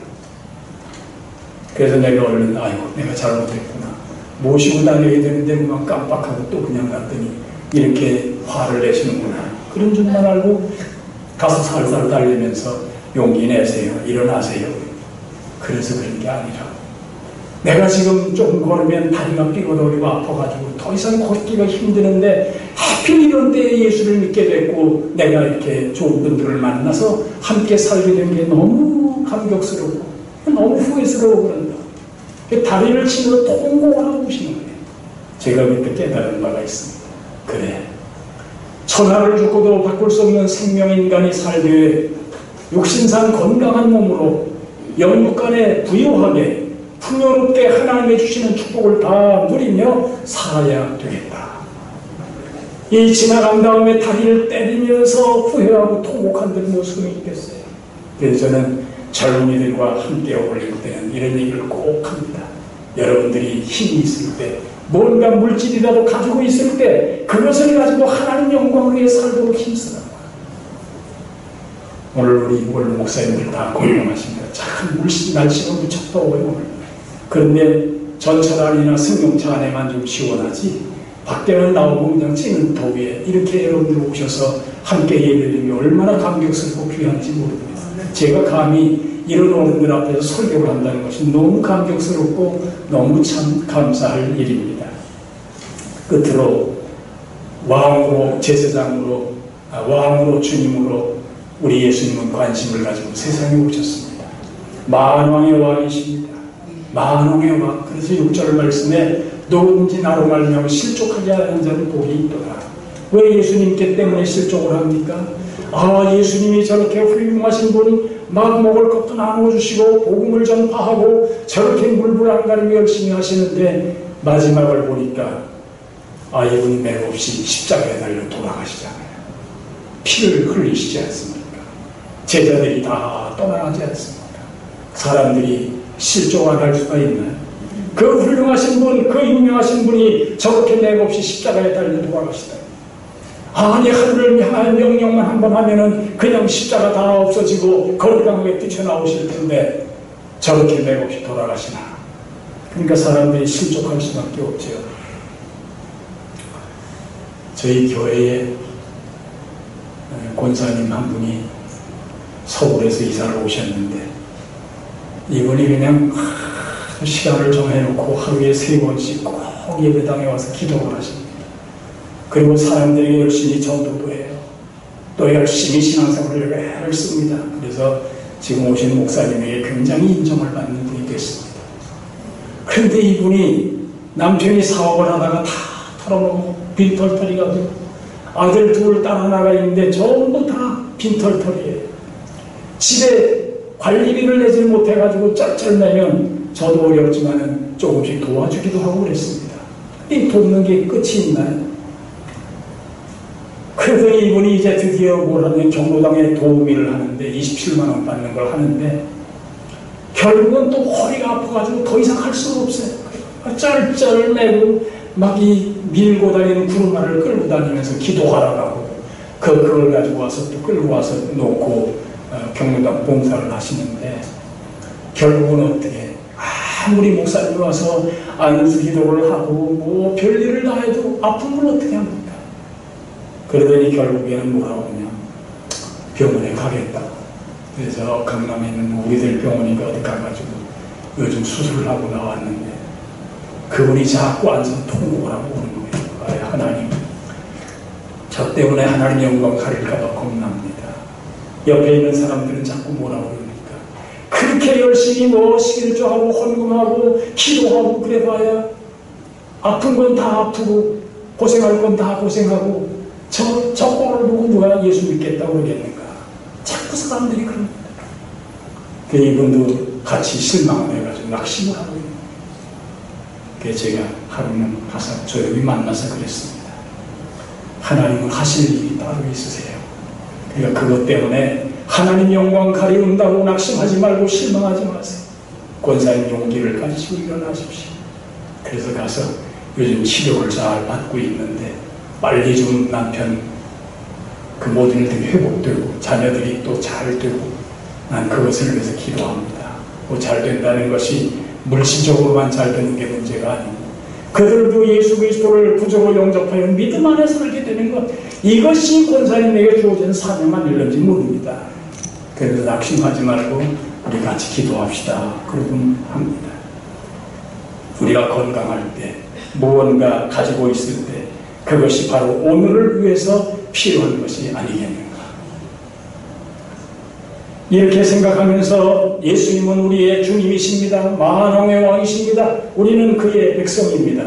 그래서 내가 얼른 내가 잘못했구나. 모시고 다녀야 되는데 막 깜빡하고 또 그냥 갔더니 이렇게 화를 내시는구나. 그런 줄만 알고 가서 살살 달리면서 용기 내세요. 일어나세요. 그래서 그런 게 아니라 내가 지금 조금 걸으면 다리가 삐걱거리고 아파가지고 더 이상 걷기가 힘드는데 하필 이런 때에 예수를 믿게 됐고 내가 이렇게 좋은 분들을 만나서 함께 살게 된 게 너무 감격스럽고 너무 후회스러워 그런다. 다리를 치면서 통곡을 하고 오시는 거예요. 제가 그때 깨달은 바가 있습니다. 그래 천하를 죽고도 바꿀 수 없는 생명인간이 살되 육신상 건강한 몸으로 영육간에 부유하게 풍요롭게 하나님이 주시는 축복을 다 누리며 살아야 되겠다. 이 지나간 다음에 다리를 때리면서 후회하고 통곡한들 모습이 있겠어요. 그래서 저는 젊은이들과 함께 어울릴 때는 이런 얘기를 꼭 합니다. 여러분들이 힘이 있을 때 뭔가 물질이라도 가지고 있을 때 그것을 가지고 하나님 영광을 위해 살도록 힘쓰라. 오늘 우리 목사님들 다 공감하십니다. 참 날씨가 무척 더워요 오늘. 그런데 전철 안이나 승용차 안에만 좀 시원하지 밖에는 나오고 그냥 찌는 더위에 이렇게 여러분들 오셔서 함께 예배드리면 얼마나 감격스럽고 귀한지 모릅니다. 제가 감히 이런 어른들 앞에서 설교를 한다는 것이 너무 감격스럽고 너무 참 감사할 일입니다. 끝으로 왕으로 제사장으로 왕으로 주님으로 우리 예수님은 관심을 가지고 세상에 오셨습니다. 만왕의 왕이십니다. 만왕의 왕. 그래서 6절 말씀에 누구든지 나로 말미암아 실족하지 않은 자는 복이 있도다. 왜 예수님께 때문에 실족을 합니까? 예수님이 저렇게 훌륭하신 분, 막 먹을 것도 나눠주시고 복음을 전파하고 저렇게 물불 안 가리며 열심히 하시는데 마지막을 보니까 이분이 맥없이 십자가에 달려 돌아가시잖아요. 피를 흘리시지 않습니까? 제자들이 다 떠나가지 않습니까? 사람들이 실족 안 할 수가 있나요? 그 훌륭하신 분, 그 유명하신 분이 저렇게 맥없이 십자가에 달려 돌아가시다. 아니, 하늘을 향한 명령만 한번 하면은 그냥 십자가 다 없어지고 건강하게 뛰쳐나오실 텐데 저렇게 맥없이 돌아가시나. 그러니까 사람들이 실족할 수밖에 없죠. 저희 교회에 권사님 한 분이 서울에서 이사를 오셨는데 이분이 그냥 시간을 정해놓고 하루에 3번씩 꼭 예배당에 와서 기도를 하십니다. 그리고 사람들에게 열심히 전도도 해요. 또 열심히 신앙생활을 애를 씁니다. 그래서 지금 오신 목사님에게 굉장히 인정을 받는 분이 됐습니다. 그런데 이분이 남편이 사업을 하다가 다 털어놓고 빈털터리 가지고 아들 둘, 딸 하나가 있는데 전부 다 빈털터리예요. 집에 관리비를 내지 못해가지고 쩔쩔매면 저도 어렵지만은 조금씩 도와주기도 하고 그랬습니다. 이 돕는 게 끝이 있나요? 그러더니 이분이 이제 드디어 뭘 하냐면 경로당에 도우미를 하는데 27만원 받는 걸 하는데 결국은 또 허리가 아파가지고 더 이상 할 수가 없어요. 쩔쩔매고 막 이 밀고 다니는 구르마를 끌고 다니면서 기도하러 가고 그걸 가지고 와서 또 끌고 와서 놓고 경로당 봉사를 하시는데 결국은 어떻게 아무리 목사님이 와서 안수 기도를 하고 뭐 별일을 다 해도 아픈 걸 어떻게 합니까? 그러더니 결국에는 뭐라고 하냐, 병원에 가겠다고. 그래서 강남에 있는 우리들 병원인가 어디 가가지고 요즘 수술을 하고 나왔는데 그분이 자꾸 앉아서 통곡을 하고 오는 거예요. 하나님, 저 때문에 하나님 영광 가릴까봐 겁납니다. 옆에 있는 사람들은 자꾸 뭐라고 그러니까 그렇게 열심히 뭐 식일조하고 헌금하고 기도하고 그래봐야 아픈 건 다 아프고 고생할 건 다 고생하고 저 꼴을 보고 누가 예수 믿겠다고 그러겠는가. 자꾸 사람들이 그럽니다. 그 이분도 같이 실망을 해가지고 낙심을 하고 있는 거예요. 그래서 제가 하루는 가서 조용히 만나서 그랬습니다. 하나님은 하실 일이 따로 있으세요. 그러니까 그것 때문에 하나님 영광 가리운다고 낙심하지 말고 실망하지 마세요. 권사님 용기를 가지시고 일어나십시오. 그래서 가서 요즘 치료를 잘 받고 있는데 빨리 좀 남편 그 모든 일들이 회복되고 자녀들이 또 잘 되고 난 그것을 위해서 기도합니다. 뭐 잘 된다는 것이 물질적으로만 잘 되는 게 문제가 아니고 그들도 예수 그리스도를 구주로 영접하여 믿음 안에 살게 되는 것, 이것이 권사님에게 주어진 사명만 일는지 모릅니다. 그래서 낙심하지 말고 우리 같이 기도합시다. 그러곤 합니다. 우리가 건강할 때 무언가 가지고 있을 때 그것이 바로 오늘을 위해서 필요한 것이 아니겠는가. 이렇게 생각하면서 예수님은 우리의 주님이십니다. 만왕의 왕이십니다. 우리는 그의 백성입니다.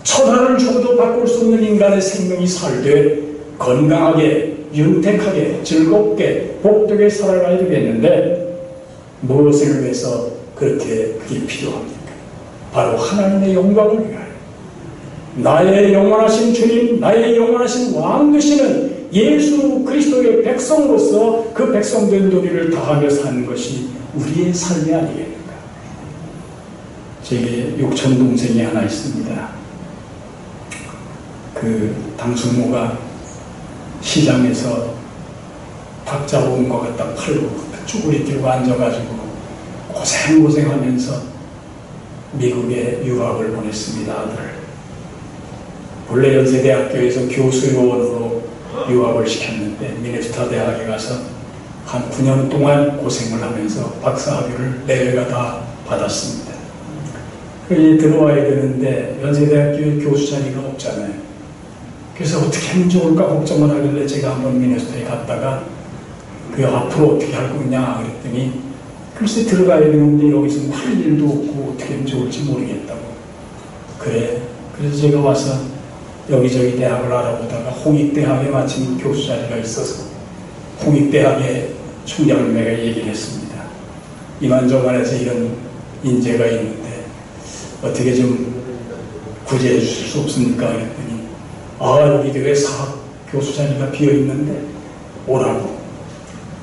천하를 주고도 바꿀 수 없는 인간의 생명이 살되 건강하게, 윤택하게, 즐겁게, 복되게 살아가야 되겠는데 무엇을 위해서 그렇게 그게 필요합니까? 바로 하나님의 영광을 위하여. 나의 영원하신 주님, 나의 영원하신 왕 되시는 예수 그리스도의 백성으로서 그 백성된 도리를 다하며 사는 것이 우리의 삶이 아니겠는가. 제게 육촌 동생이 하나 있습니다. 그 당숙모가 시장에서 닭 잡아온 거 갖다 팔고 쭈구리 들고 앉아가지고 고생하면서 미국에 유학을 보냈습니다. 아들. 본래 연세대학교에서 교수요원으로 유학을 시켰는데 미네소타 대학에 가서 한 9년 동안 고생을 하면서 박사학위를 4개가 다 받았습니다. 여기 들어와야 되는데 연세대학교에 교수 자리가 없잖아요. 그래서 어떻게 하면 좋을까 걱정을 하길래 제가 한번 미네소타에 갔다가 그 앞으로 어떻게 할 거냐 그랬더니 글쎄 들어가야 되는데 여기서 할 일도 없고 어떻게 하면 좋을지 모르겠다고. 그래. 그래서 제가 와서 여기저기 대학을 알아보다가 홍익대학에 마침 교수 자리가 있어서 홍익대학의 총장님에게 얘기를 했습니다. 이만저만해서 이런 인재가 있는데 어떻게 좀 구제해 주실 수 없습니까? 그랬더니 여기 대회 사학 교수 자리가 비어있는데 오라고.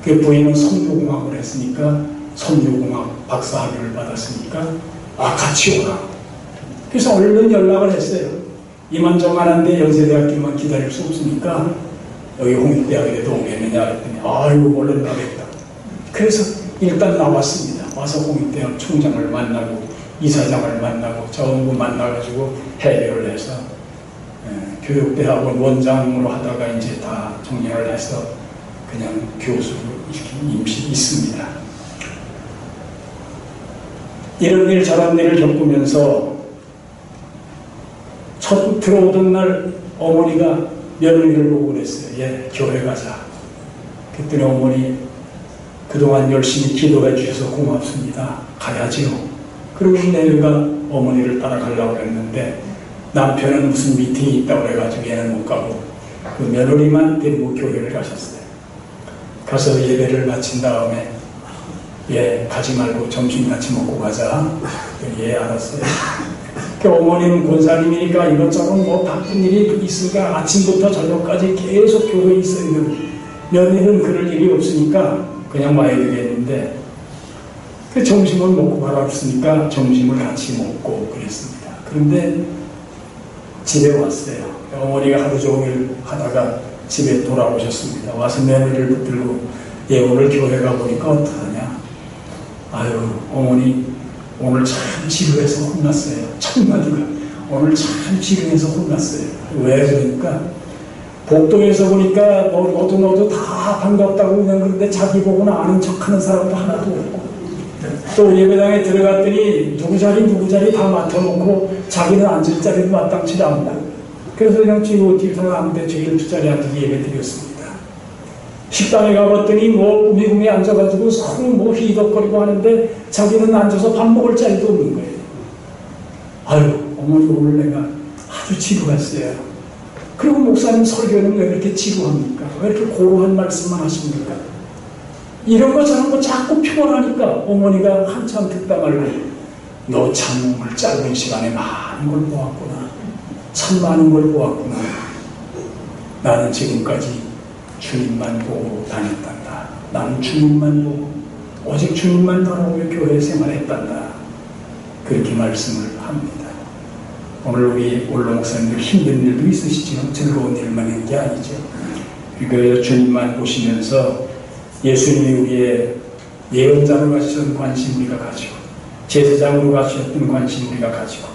그 부인은 선교공학을 했으니까 선교공학 박사학위를 받았으니까 같이 오라고. 그래서 얼른 연락을 했어요. 이만저만한데 연세대학교만 기다릴 수 없으니까 여기 홍익대학에도 오겠느냐 그랬더니 아이고 얼른 가겠다. 그래서 일단 나왔습니다. 와서 홍익대학 총장을 만나고 이사장을 만나고 자원부 만나가지고 해결을 해서 교육대학원 원장으로 하다가 이제 다 정리를 해서 그냥 교수로 이렇게 임시 있습니다. 이런 일 저런 일을 겪으면서 첫 들어오던 날 어머니가 며느리를 보고 그랬어요. 예, 교회 가자. 그랬더니 어머니 그동안 열심히 기도해 주셔서 고맙습니다. 가야지요. 그리고 내가 어머니를 따라가려고 했는데 남편은 무슨 미팅이 있다고 해가지고 얘는 못 가고 그 며느리만 데리고 교회를 가셨어요. 가서 예배를 마친 다음에 예, 가지 말고 점심 같이 먹고 가자. 예, 알았어요. 그 어머니는 권사님이니까 이것저것 뭐 바쁜 일이 있으니까 아침부터 저녁까지 계속 교회에 있어 있는 며느리는 그럴 일이 없으니까 그냥 와야 되겠는데 그 점심을 먹고 가라 했으니까 점심을 같이 먹고 그랬습니다. 그런데 집에 왔어요. 어머니가 하루 종일 하다가 집에 돌아오셨습니다. 와서 며느리를 붙들고 예, 오늘 교회 가보니까 어떠하냐. 아유, 어머니 오늘 참 지루해서 혼났어요. 첫마디가 오늘 참 지루해서 혼났어요. 왜 그러니까 복도에서 보니까 너도 다 반갑다고 그냥 그런데 자기 보고는 아는 척하는 사람도 하나도 없고 또 예배당에 들어갔더니 누구 자리 다 맡아놓고 자기는 앉을 자리도 마땅치 않다. 그래서 그냥 뒤에서 아무데 제일 뒷자리에 앉아서 예배 드렸습니다. 식당에 가봤더니 뭐 구미구미 앉아가지고 서로 뭐 희덕거리고 하는데 자기는 앉아서 밥 먹을 자리도 없는 거예요. 아유, 어머니 오늘 내가 아주 지루했어요. 그리고 목사님 설교는 왜 이렇게 지루합니까? 왜 이렇게 고루한 말씀만 하십니까? 이런 거 저런 거 자꾸 피곤하니까 어머니가 한참 듣다 말고 너 참 오늘 짧은 시간에 많은 걸 보았구나. 참 많은 걸 보았구나. 나는 지금까지 주님만 보고 다녔단다. 나는 주님만 보고 오직 주님만 바라보며 교회 생활했단다. 그렇게 말씀을 합니다. 오늘 우리 올로 목사님들 힘든 일도 있으시지만 즐거운 일만 있는 게 아니죠. 그러니까 주님만 보시면서 예수님이 우리의 예언자로 가시던 관심 우리가 가지고 제사장으로 가셨던 관심 우리가 가지고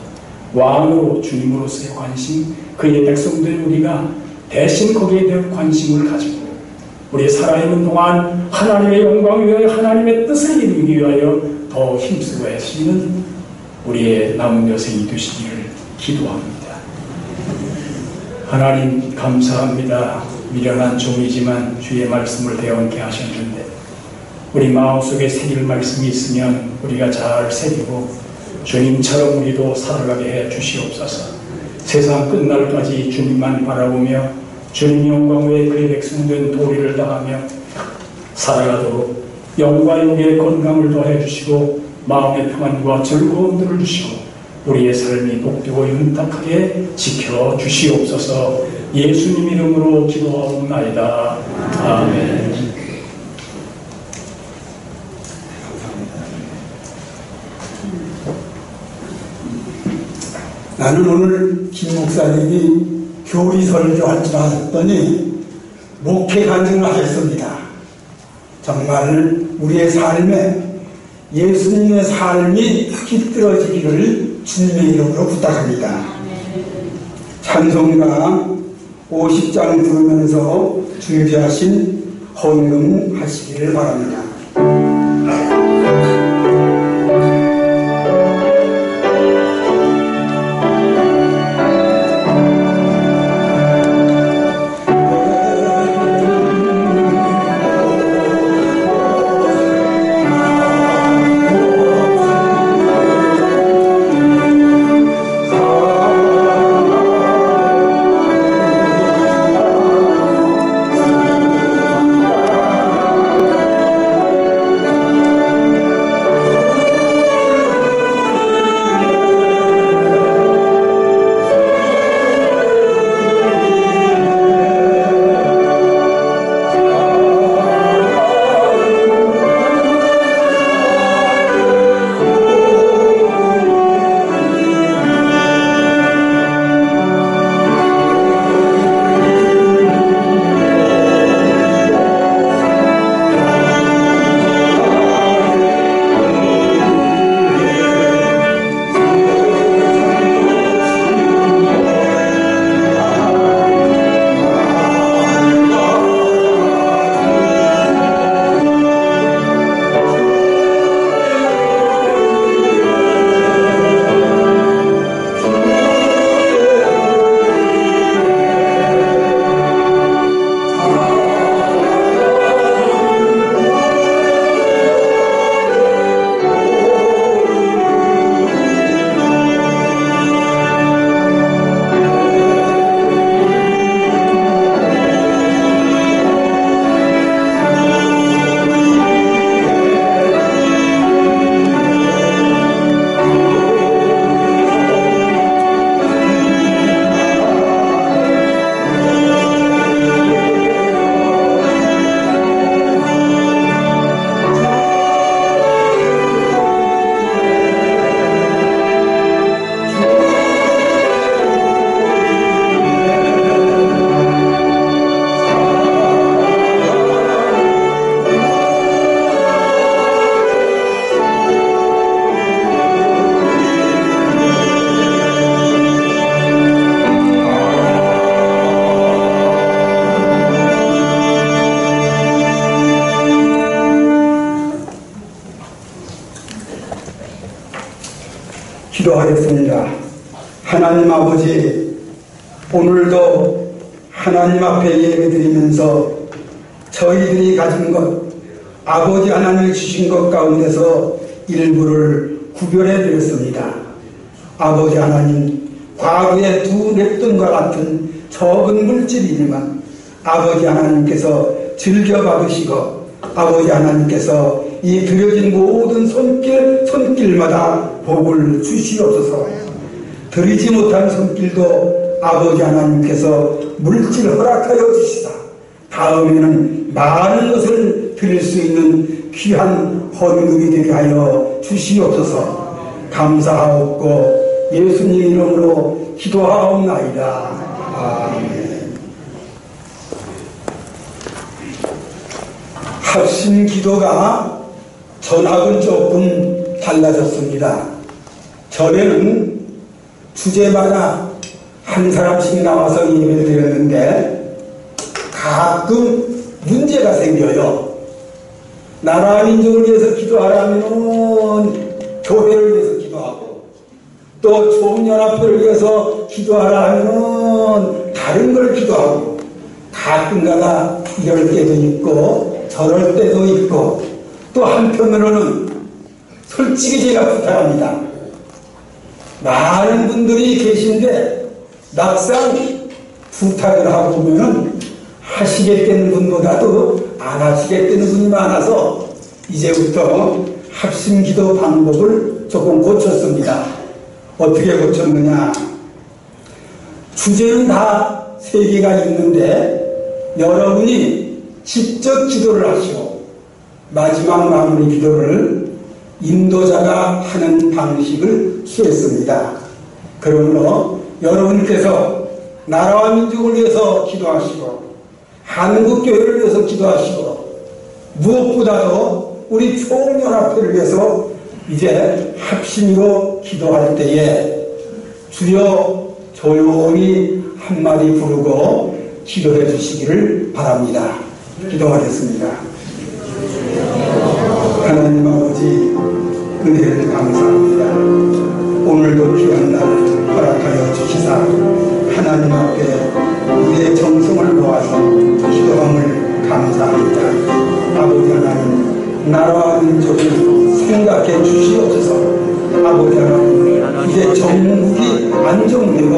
왕으로 주님으로서의 관심 그의 백성들 우리가 대신 거기에 대한 관심을 가지고 우리 살아있는 동안 하나님의 영광을 위하여 하나님의 뜻을 이루기 위하여 더 힘쓰고 애쓰는 우리의 남은 여생이 되시기를 기도합니다. 하나님 감사합니다. 미련한 종이지만 주의 말씀을 배워있게 하셨는데 우리 마음속에 새길 말씀이 있으면 우리가 잘 새기고 주님처럼 우리도 살아가게 해 주시옵소서. 세상 끝날까지 주님만 바라보며 주님 영광 외에 그의 백성된 도리를 다하며 살아가도록 영과 영의 건강을 더해 주시고 마음의 평안과 즐거움들을 주시고 우리의 삶이 복되고 윤탁하게 지켜 주시옵소서. 예수님 이름으로 기도하옵나이다. 아멘. 나는 오늘 김 목사님이 교리 설교할 줄 알았더니 목회 간증을 하셨습니다. 정말 우리의 삶에 예수님의 삶이 깃들어지기를 주님의 이름으로 부탁합니다. 찬송가 50장 들으면서 준비하신 헌금하시기를 바랍니다. 기도하겠습니다. 하나님 아버지, 오늘도 하나님 앞에 예배드리면서 저희들이 가진 것, 아버지 하나님이 주신 것 가운데서 일부를 구별해 드렸습니다. 아버지 하나님, 과거의 두 랩돈과 같은 적은 물질이지만 아버지 하나님께서 즐겨받으시고 아버지 하나님께서 이 드려진 모든 손길마다 복을 주시옵소서. 드리지 못한 손길도 아버지 하나님께서 물질 허락하여 주시사 다음에는 많은 것을 드릴 수 있는 귀한 헌금이 되게 하여 주시옵소서. 감사하옵고 예수님 이름으로 기도하옵나이다. 아멘. 합심 기도가 전하고는 조금 달라졌습니다. 전에는 주제마다 한 사람씩 나와서 예배를 드렸는데 가끔 문제가 생겨요. 나라와 민족을 위해서 기도하라면 교회를 위해서 기도하고, 또 총연합회를 위해서 기도하라 하면 다른 걸 기도하고, 가끔가다 이럴 때도 있고 저럴 때도 있고, 또 한편으로는 솔직히 제가 부탁합니다. 많은 분들이 계신데 막상 부탁을 하고 보면은 하시겠다는 분보다도 안 하시겠다는 분이 많아서 이제부터 합심기도 방법을 조금 고쳤습니다. 어떻게 고쳤느냐? 주제는 다 3개가 있는데 여러분이 직접 기도를 하시고 마지막 마무리 기도를 인도자가 하는 방식을 취했습니다. 그러므로 여러분께서 나라와 민족을 위해서 기도하시고 한국교회를 위해서 기도하시고 무엇보다도 우리 총연합회를 위해서 이제 합심으로 기도할 때에 주여 조용히 한마디 부르고 기도해 주시기를 바랍니다. 기도하겠습니다. 하나님 아버지, 은혜를 감사합니다. 오늘도 귀한 날 허락하여 주시사 하나님 앞에 우리의 정성을 모아서 기도함을 감사합니다. 아버지 하나님, 나라와 민족을 생각해 주시옵소서. 아버지 하나님, 이제 전국이 안정되고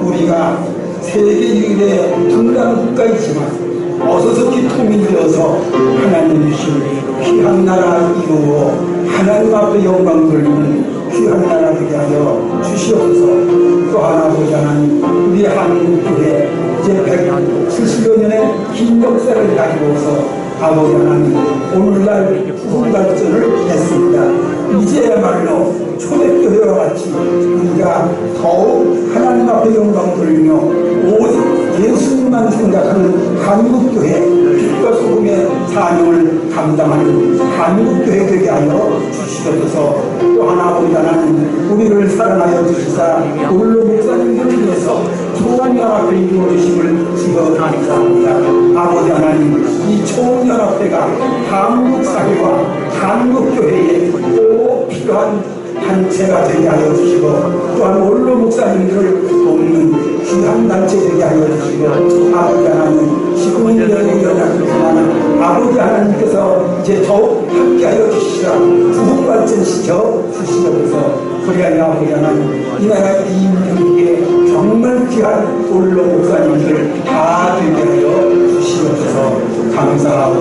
우리가 세계 유일의 분단 국가이지만 어서서히 통일되어서 하나님 주신 귀한 나라 이루어 하나님 앞에 영광 돌리는 귀한 나라 되게 하여 주시옵소서. 또 하나 아버지 하나님, 우리 한국교회 이제 170여 년의 긴 역사를 가지고서 아버지 하나님, 오늘날 후발전을 했습니다. 이제야말로 초대교회와 같이 우리가 더욱 하나님 앞에 영광 돌리며 오직 예수님만 생각하는 한국교회, 빛과 소금의 사명을 감당하는 한국교회 되게 하여 주시옵소서. 또 하나 아버지 하나님, 우리를 사랑하여 주시사 올로 목사님들을 위해서 총연합회 이루어주심을 지어 감사합니다. 아버지 하나님, 이 총연합회가 한국 사회와 한국교회에 꼭 필요한 단체가 되게 하여 주시고, 또한 올로 목사님들을 돕는 귀한 단체 되게 하여 주시고, 아버지 하나님, 지금은 연약하지만 아버지 하나님께서 이제 더욱 함께 하여 주시라 부흥 발전시켜 주시옵소서. 그리하여 아버지 하나님, 이 나라 이민족에게 정말 귀한 올로 목사님들 다 되게 하여 주시옵소서. 감사하고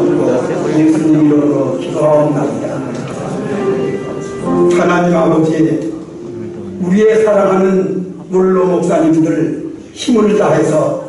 예수님 이름으로 기도하옵나이다. 하나님 아버지, 우리의 사랑하는 올로 목사님들 힘을 다해서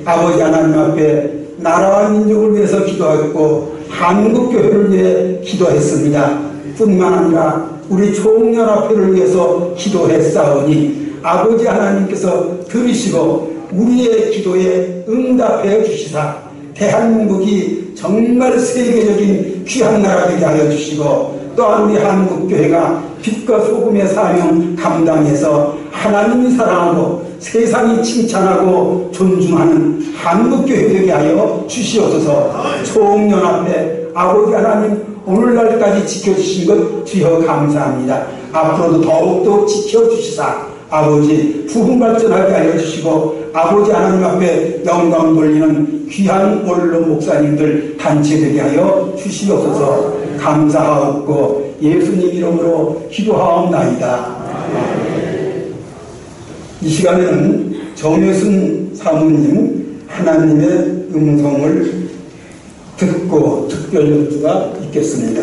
아버지 하나님 앞에 나라와 민족을 위해서 기도했고 한국교회를 위해 기도했습니다. 뿐만 아니라 우리 총연합회를 위해서 기도했사오니 아버지 하나님께서 들으시고 우리의 기도에 응답해 주시사 대한민국이 정말 세계적인 귀한 나라 되게 하여 주시고, 또한 우리 한국교회가 빛과 소금의 사명 감당해서 하나님이 사랑하고 세상이 칭찬하고 존중하는 한국교회 되게 하여 주시옵소서. 총연합회 아버지 하나님 오늘날까지 지켜주신 것 주여 감사합니다. 앞으로도 더욱더 지켜주시사 아버지 부흥 발전하게 알려주시고 아버지 하나님 앞에 영광 돌리는 귀한 원로 목사님들 단체되게 하여 주시옵소서. 감사하옵고 예수님 이름으로 기도하옵나이다. 이 시간에는 정효순 사모님 하나님의 음성을 듣고 특별 연주가 있겠습니다.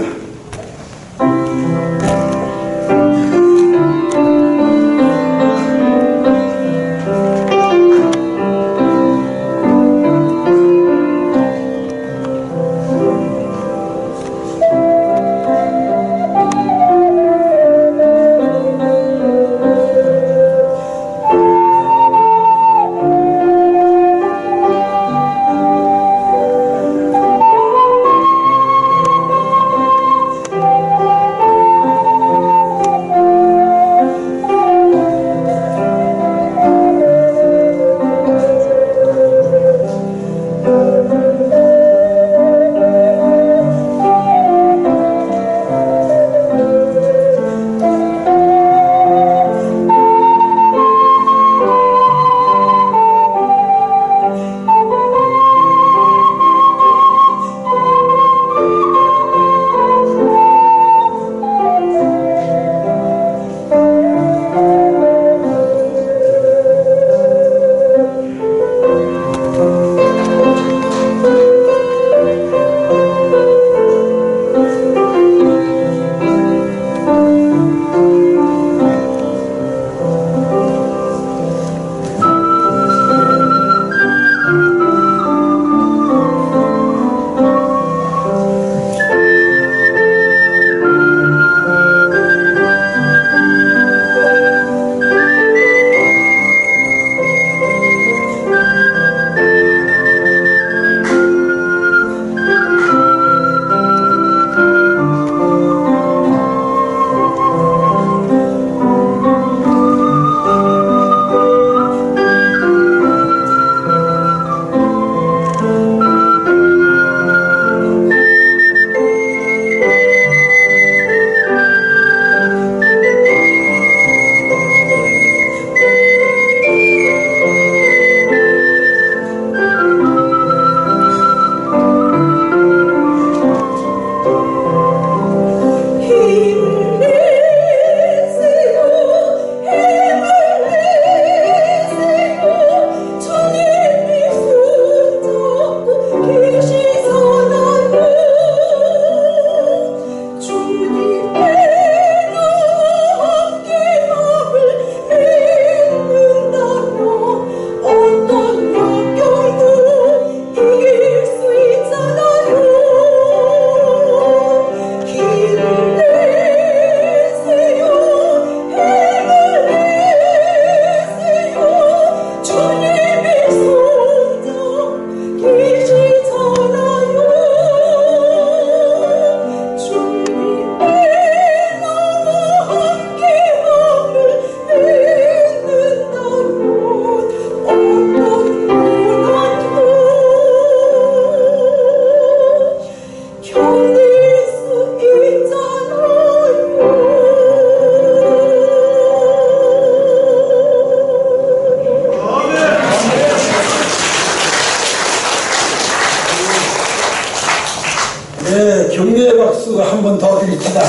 격려의 박수 한 번 더 드립시다.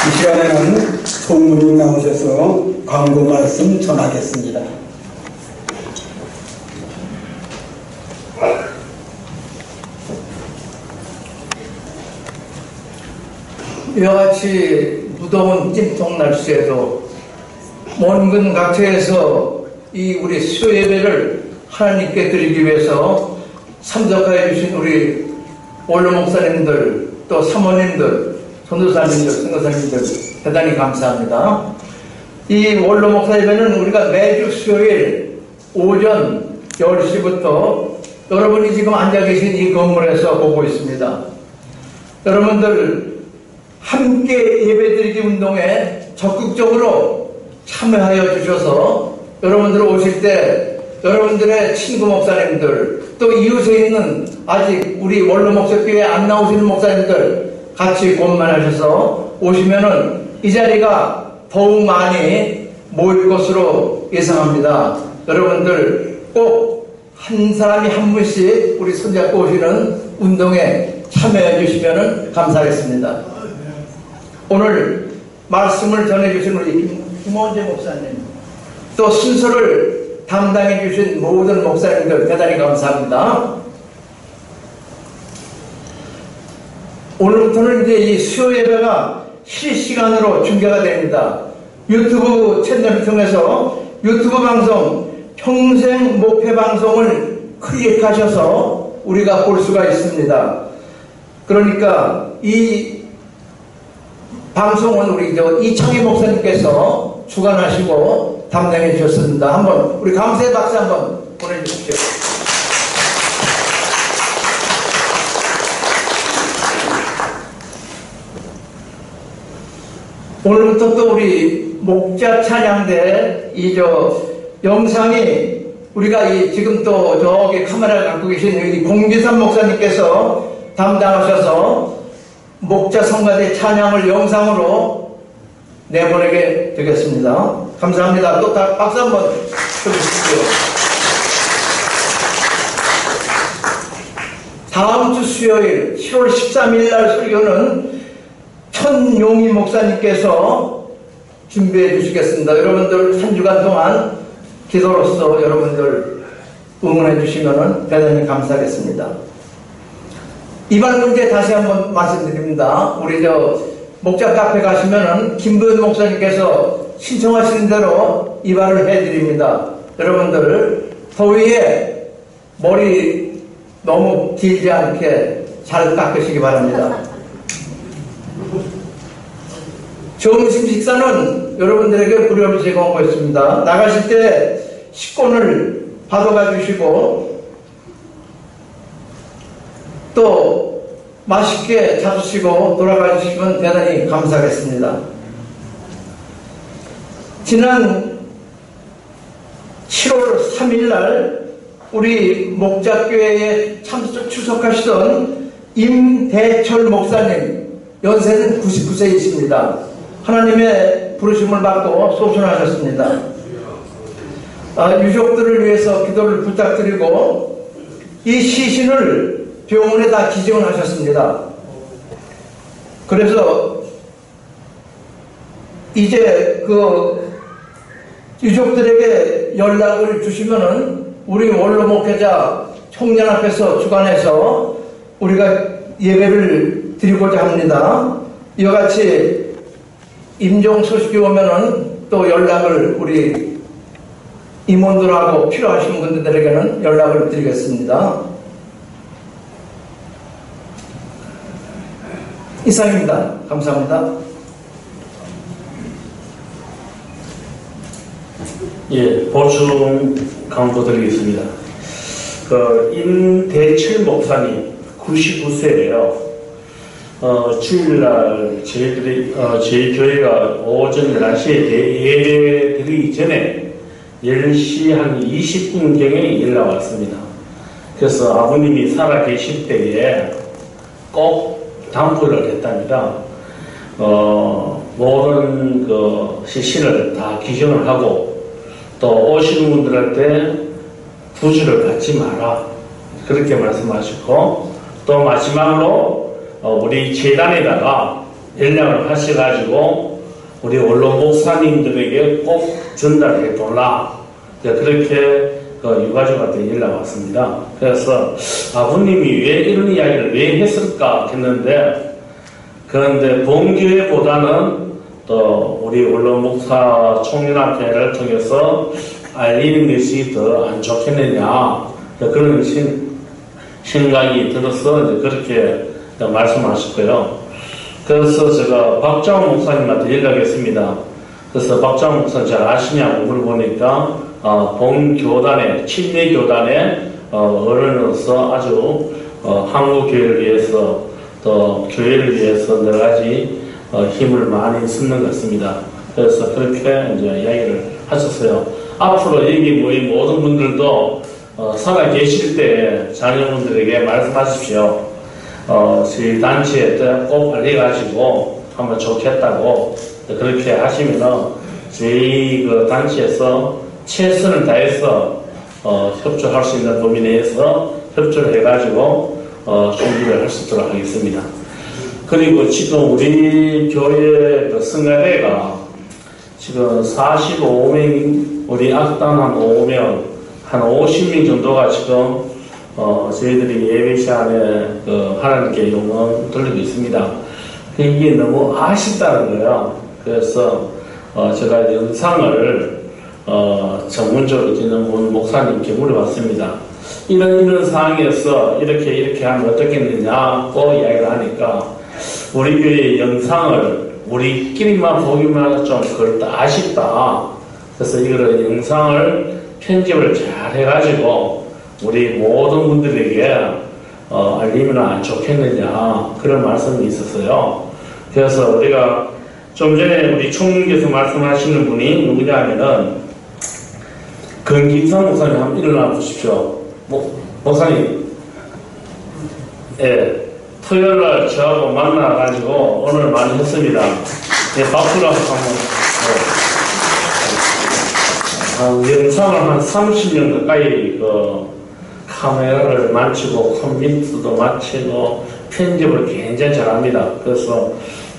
이 시간에는 송문님 나오셔서 광고 말씀 전하겠습니다. 이와 같이 무더운 찜통 날씨에도 먼 각처에서 이 우리 수요 예배를 하나님께 드리기 위해서 참석하여 주신 우리 원로 목사님들, 또 사모님들, 전도사님들, 선교사님들 대단히 감사합니다. 이 원로 목사 예배는 우리가 매주 수요일 오전 10시부터 여러분이 지금 앉아 계신 이 건물에서 보고 있습니다. 여러분들 함께 예배드리기 운동에 적극적으로 참여하여 주셔서 여러분들 오실 때 여러분들의 친구 목사님들, 또 이웃에 있는 아직 우리 원로 목사교회에 안 나오시는 목사님들 같이 권만하셔서 오시면은 이 자리가 더욱 많이 모일 것으로 예상합니다. 여러분들 꼭 한 사람이 한 분씩 우리 손잡고 오시는 운동에 참여해 주시면 감사하겠습니다. 오늘 말씀을 전해주신 우리 김원재 목사님, 또 순서를 담당해 주신 모든 목사님들 대단히 감사합니다. 오늘부터는 이제 이 수요 예배가 실시간으로 중계가 됩니다. 유튜브 채널을 통해서 유튜브 방송 평생 목회 방송을 클릭하셔서 우리가 볼 수가 있습니다. 그러니까 이 방송은 우리 이창희 목사님께서 주관하시고 담당해 주셨습니다. 한번 우리 감사의 박수 한번 보내주십시오. 오늘부터 또 우리 목자 찬양대 영상이 우리가 지금 또 저기 카메라를 갖고 계신 우리 공기삼 목사님께서 담당하셔서 목자 성가대 찬양을 영상으로 내보내게 되겠습니다. 감사합니다. 또 박수 한번 쳐주십시오. 다음 주 수요일 10월 13일 날 설교는 천용희 목사님께서 준비해 주시겠습니다. 여러분들 한 주간 동안 기도로서 여러분들 응원해 주시면 대단히 감사하겠습니다. 이발 문제 다시 한번 말씀드립니다. 우리 목자 카페 가시면은 김부현 목사님께서 신청하시는 대로 이발을 해드립니다. 여러분들 더위에 머리 너무 길지 않게 잘 깎으시기 바랍니다. 점심 식사는 여러분들에게 무료로 제공하고 있습니다. 나가실 때 식권을 받아가 주시고 또 맛있게 잡수시고 돌아가 주시면 대단히 감사하겠습니다. 지난 7월 3일 날 우리 목자교회에 출석하시던 임대철 목사님, 연세는 99세이십니다. 하나님의 부르심을 받고 소천하셨습니다. 유족들을 위해서 기도를 부탁드리고 이 시신을 병원에다 기증하셨습니다. 그래서 이제 유족들에게 연락을 주시면은 우리 원로 목회자 총련 앞에서 주관해서 우리가 예배를 드리고자 합니다. 이와 같이 임종 소식이 오면은 또 연락을 우리 임원들하고 필요하신 분들에게는 연락을 드리겠습니다. 이상입니다. 감사합니다. 예, 보충 강조드리겠습니다. 임대철 목사님 99세래요. 주일날 저희 교회가 오전 11시에 예배 드리기 전에 10시 한 20분경에 연락 왔습니다. 그래서 아버님이 살아 계실 때에 꼭 당부를 했답니다. 모든 시신을 다 기증을 하고 또 오시는 분들한테 부주를 받지 마라, 그렇게 말씀하셨고, 또 마지막으로 우리 재단에다가 연락을 하셔가지고 우리 원로 목사님들에게 꼭 전달해 달라, 그렇게 유가족한테 연락 왔습니다. 그래서 아버님이 왜 이런 이야기를 왜 했을까 했는데, 그런데 본교회보다는 또 우리 원로 목사 총연합회를 통해서 알리는 것이 더 안 좋겠느냐, 그런 생각이 들어서 그렇게 말씀하셨고요. 그래서 제가 박정호 목사님한테 연락했습니다. 그래서 박정호 목사님 잘 아시냐고 물어보니까 본교단의 친례교단의 어른으로서 아주 한국교회를 위해서 또 교회를 위해서 여러 가지 힘을 많이 쓰는 것 같습니다. 그래서 그렇게 이제 이야기를 하셨어요. 앞으로 여기 모인 모든 분들도 살아 계실 때 자녀분들에게 말씀하십시오. 저희 단체에 꼭 알려가지고 하면 좋겠다고 그렇게 하시면은 저희 그 단체에서 최선을 다해서 협조할 수 있는 범위 내에서 협조를 해가지고 준비를 할 수 있도록 하겠습니다. 그리고 지금 우리 교회 그 성가대가 지금 45명, 우리 악단 한 5명, 한 50명 정도가 지금 저희들이 예배 시간에 하나님께 영광 돌리고 있습니다. 이게 너무 아쉽다는 거예요. 그래서 제가 영상을 전문적으로 지는 목사님께 물어봤습니다. 이런 상황에서 이렇게 하면 어떻겠느냐고 이야기를 하니까 우리 교회 영상을 우리끼리만 보기만 좀 그렇다 아쉽다. 그래서 이거를 영상을 편집을 잘 해가지고 우리 모든 분들에게 알리면 안 좋겠느냐 그런 말씀이 있었어요. 그래서 우리가 좀 전에 우리 총무께서 말씀하시는 분이 누구냐 하면은 건기상 목사님 한번 일어나 보십시오. 목사님, 예, 토요일날 저하고 만나가지고 오늘 많이 했습니다. 예, 박수로 한번. 영상을 한 30년 가까이 카메라를 맞추고 컴퓨터도 맞추고 편집을 굉장히 잘합니다. 그래서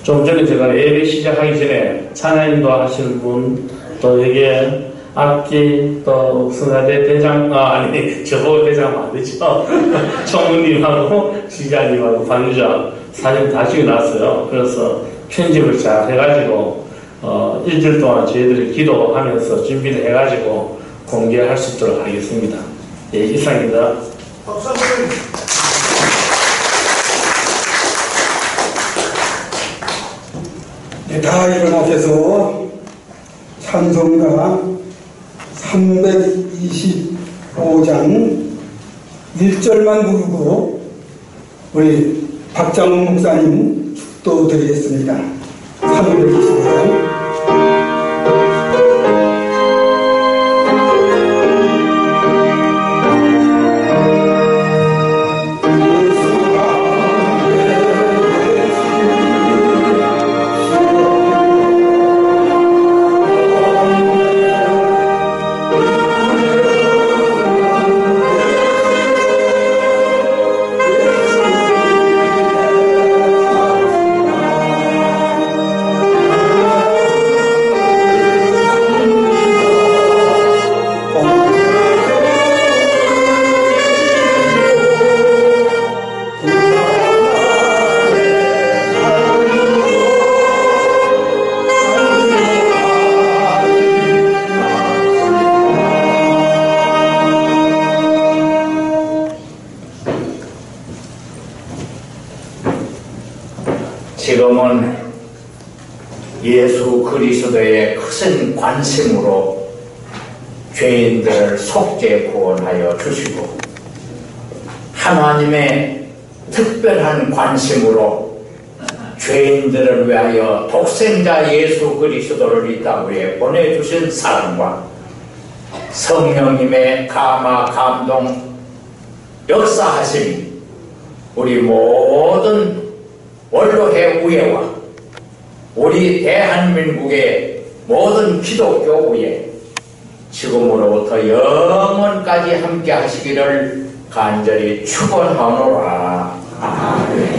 좀 전에 제가 예배 시작하기 전에 찬양인도 하시는 분, 또 여기에 악기, 또 성가대 대장, 저보고 대장 맞으죠? 총무님하고 지자님하고 방주자 사진 다 찍어놨어요. 그래서 편집을 잘 해가지고 일주일 동안 저희들이 기도하면서 준비를 해가지고 공개할 수 있도록 하겠습니다. 예, 이상입니다. 네, 다 일어나셔서 찬송가 325장 1절만 부르고 우리 박장훈 목사님 축도 드리겠습니다. 325장. 지금은 예수 그리스도의 큰 관심으로 죄인들을 속죄 구원하여 주시고 하나님의 특별한 관심으로 죄인들을 위하여 독생자 예수 그리스도를 이 땅에 보내주신 사랑과 성령님의 감화 감동 역사하심이 우리 모든 원로회 우회와 우리 대한민국의 모든 기독교 우회 지금으로부터 영원까지 함께 하시기를 간절히 축원하노라. 아멘.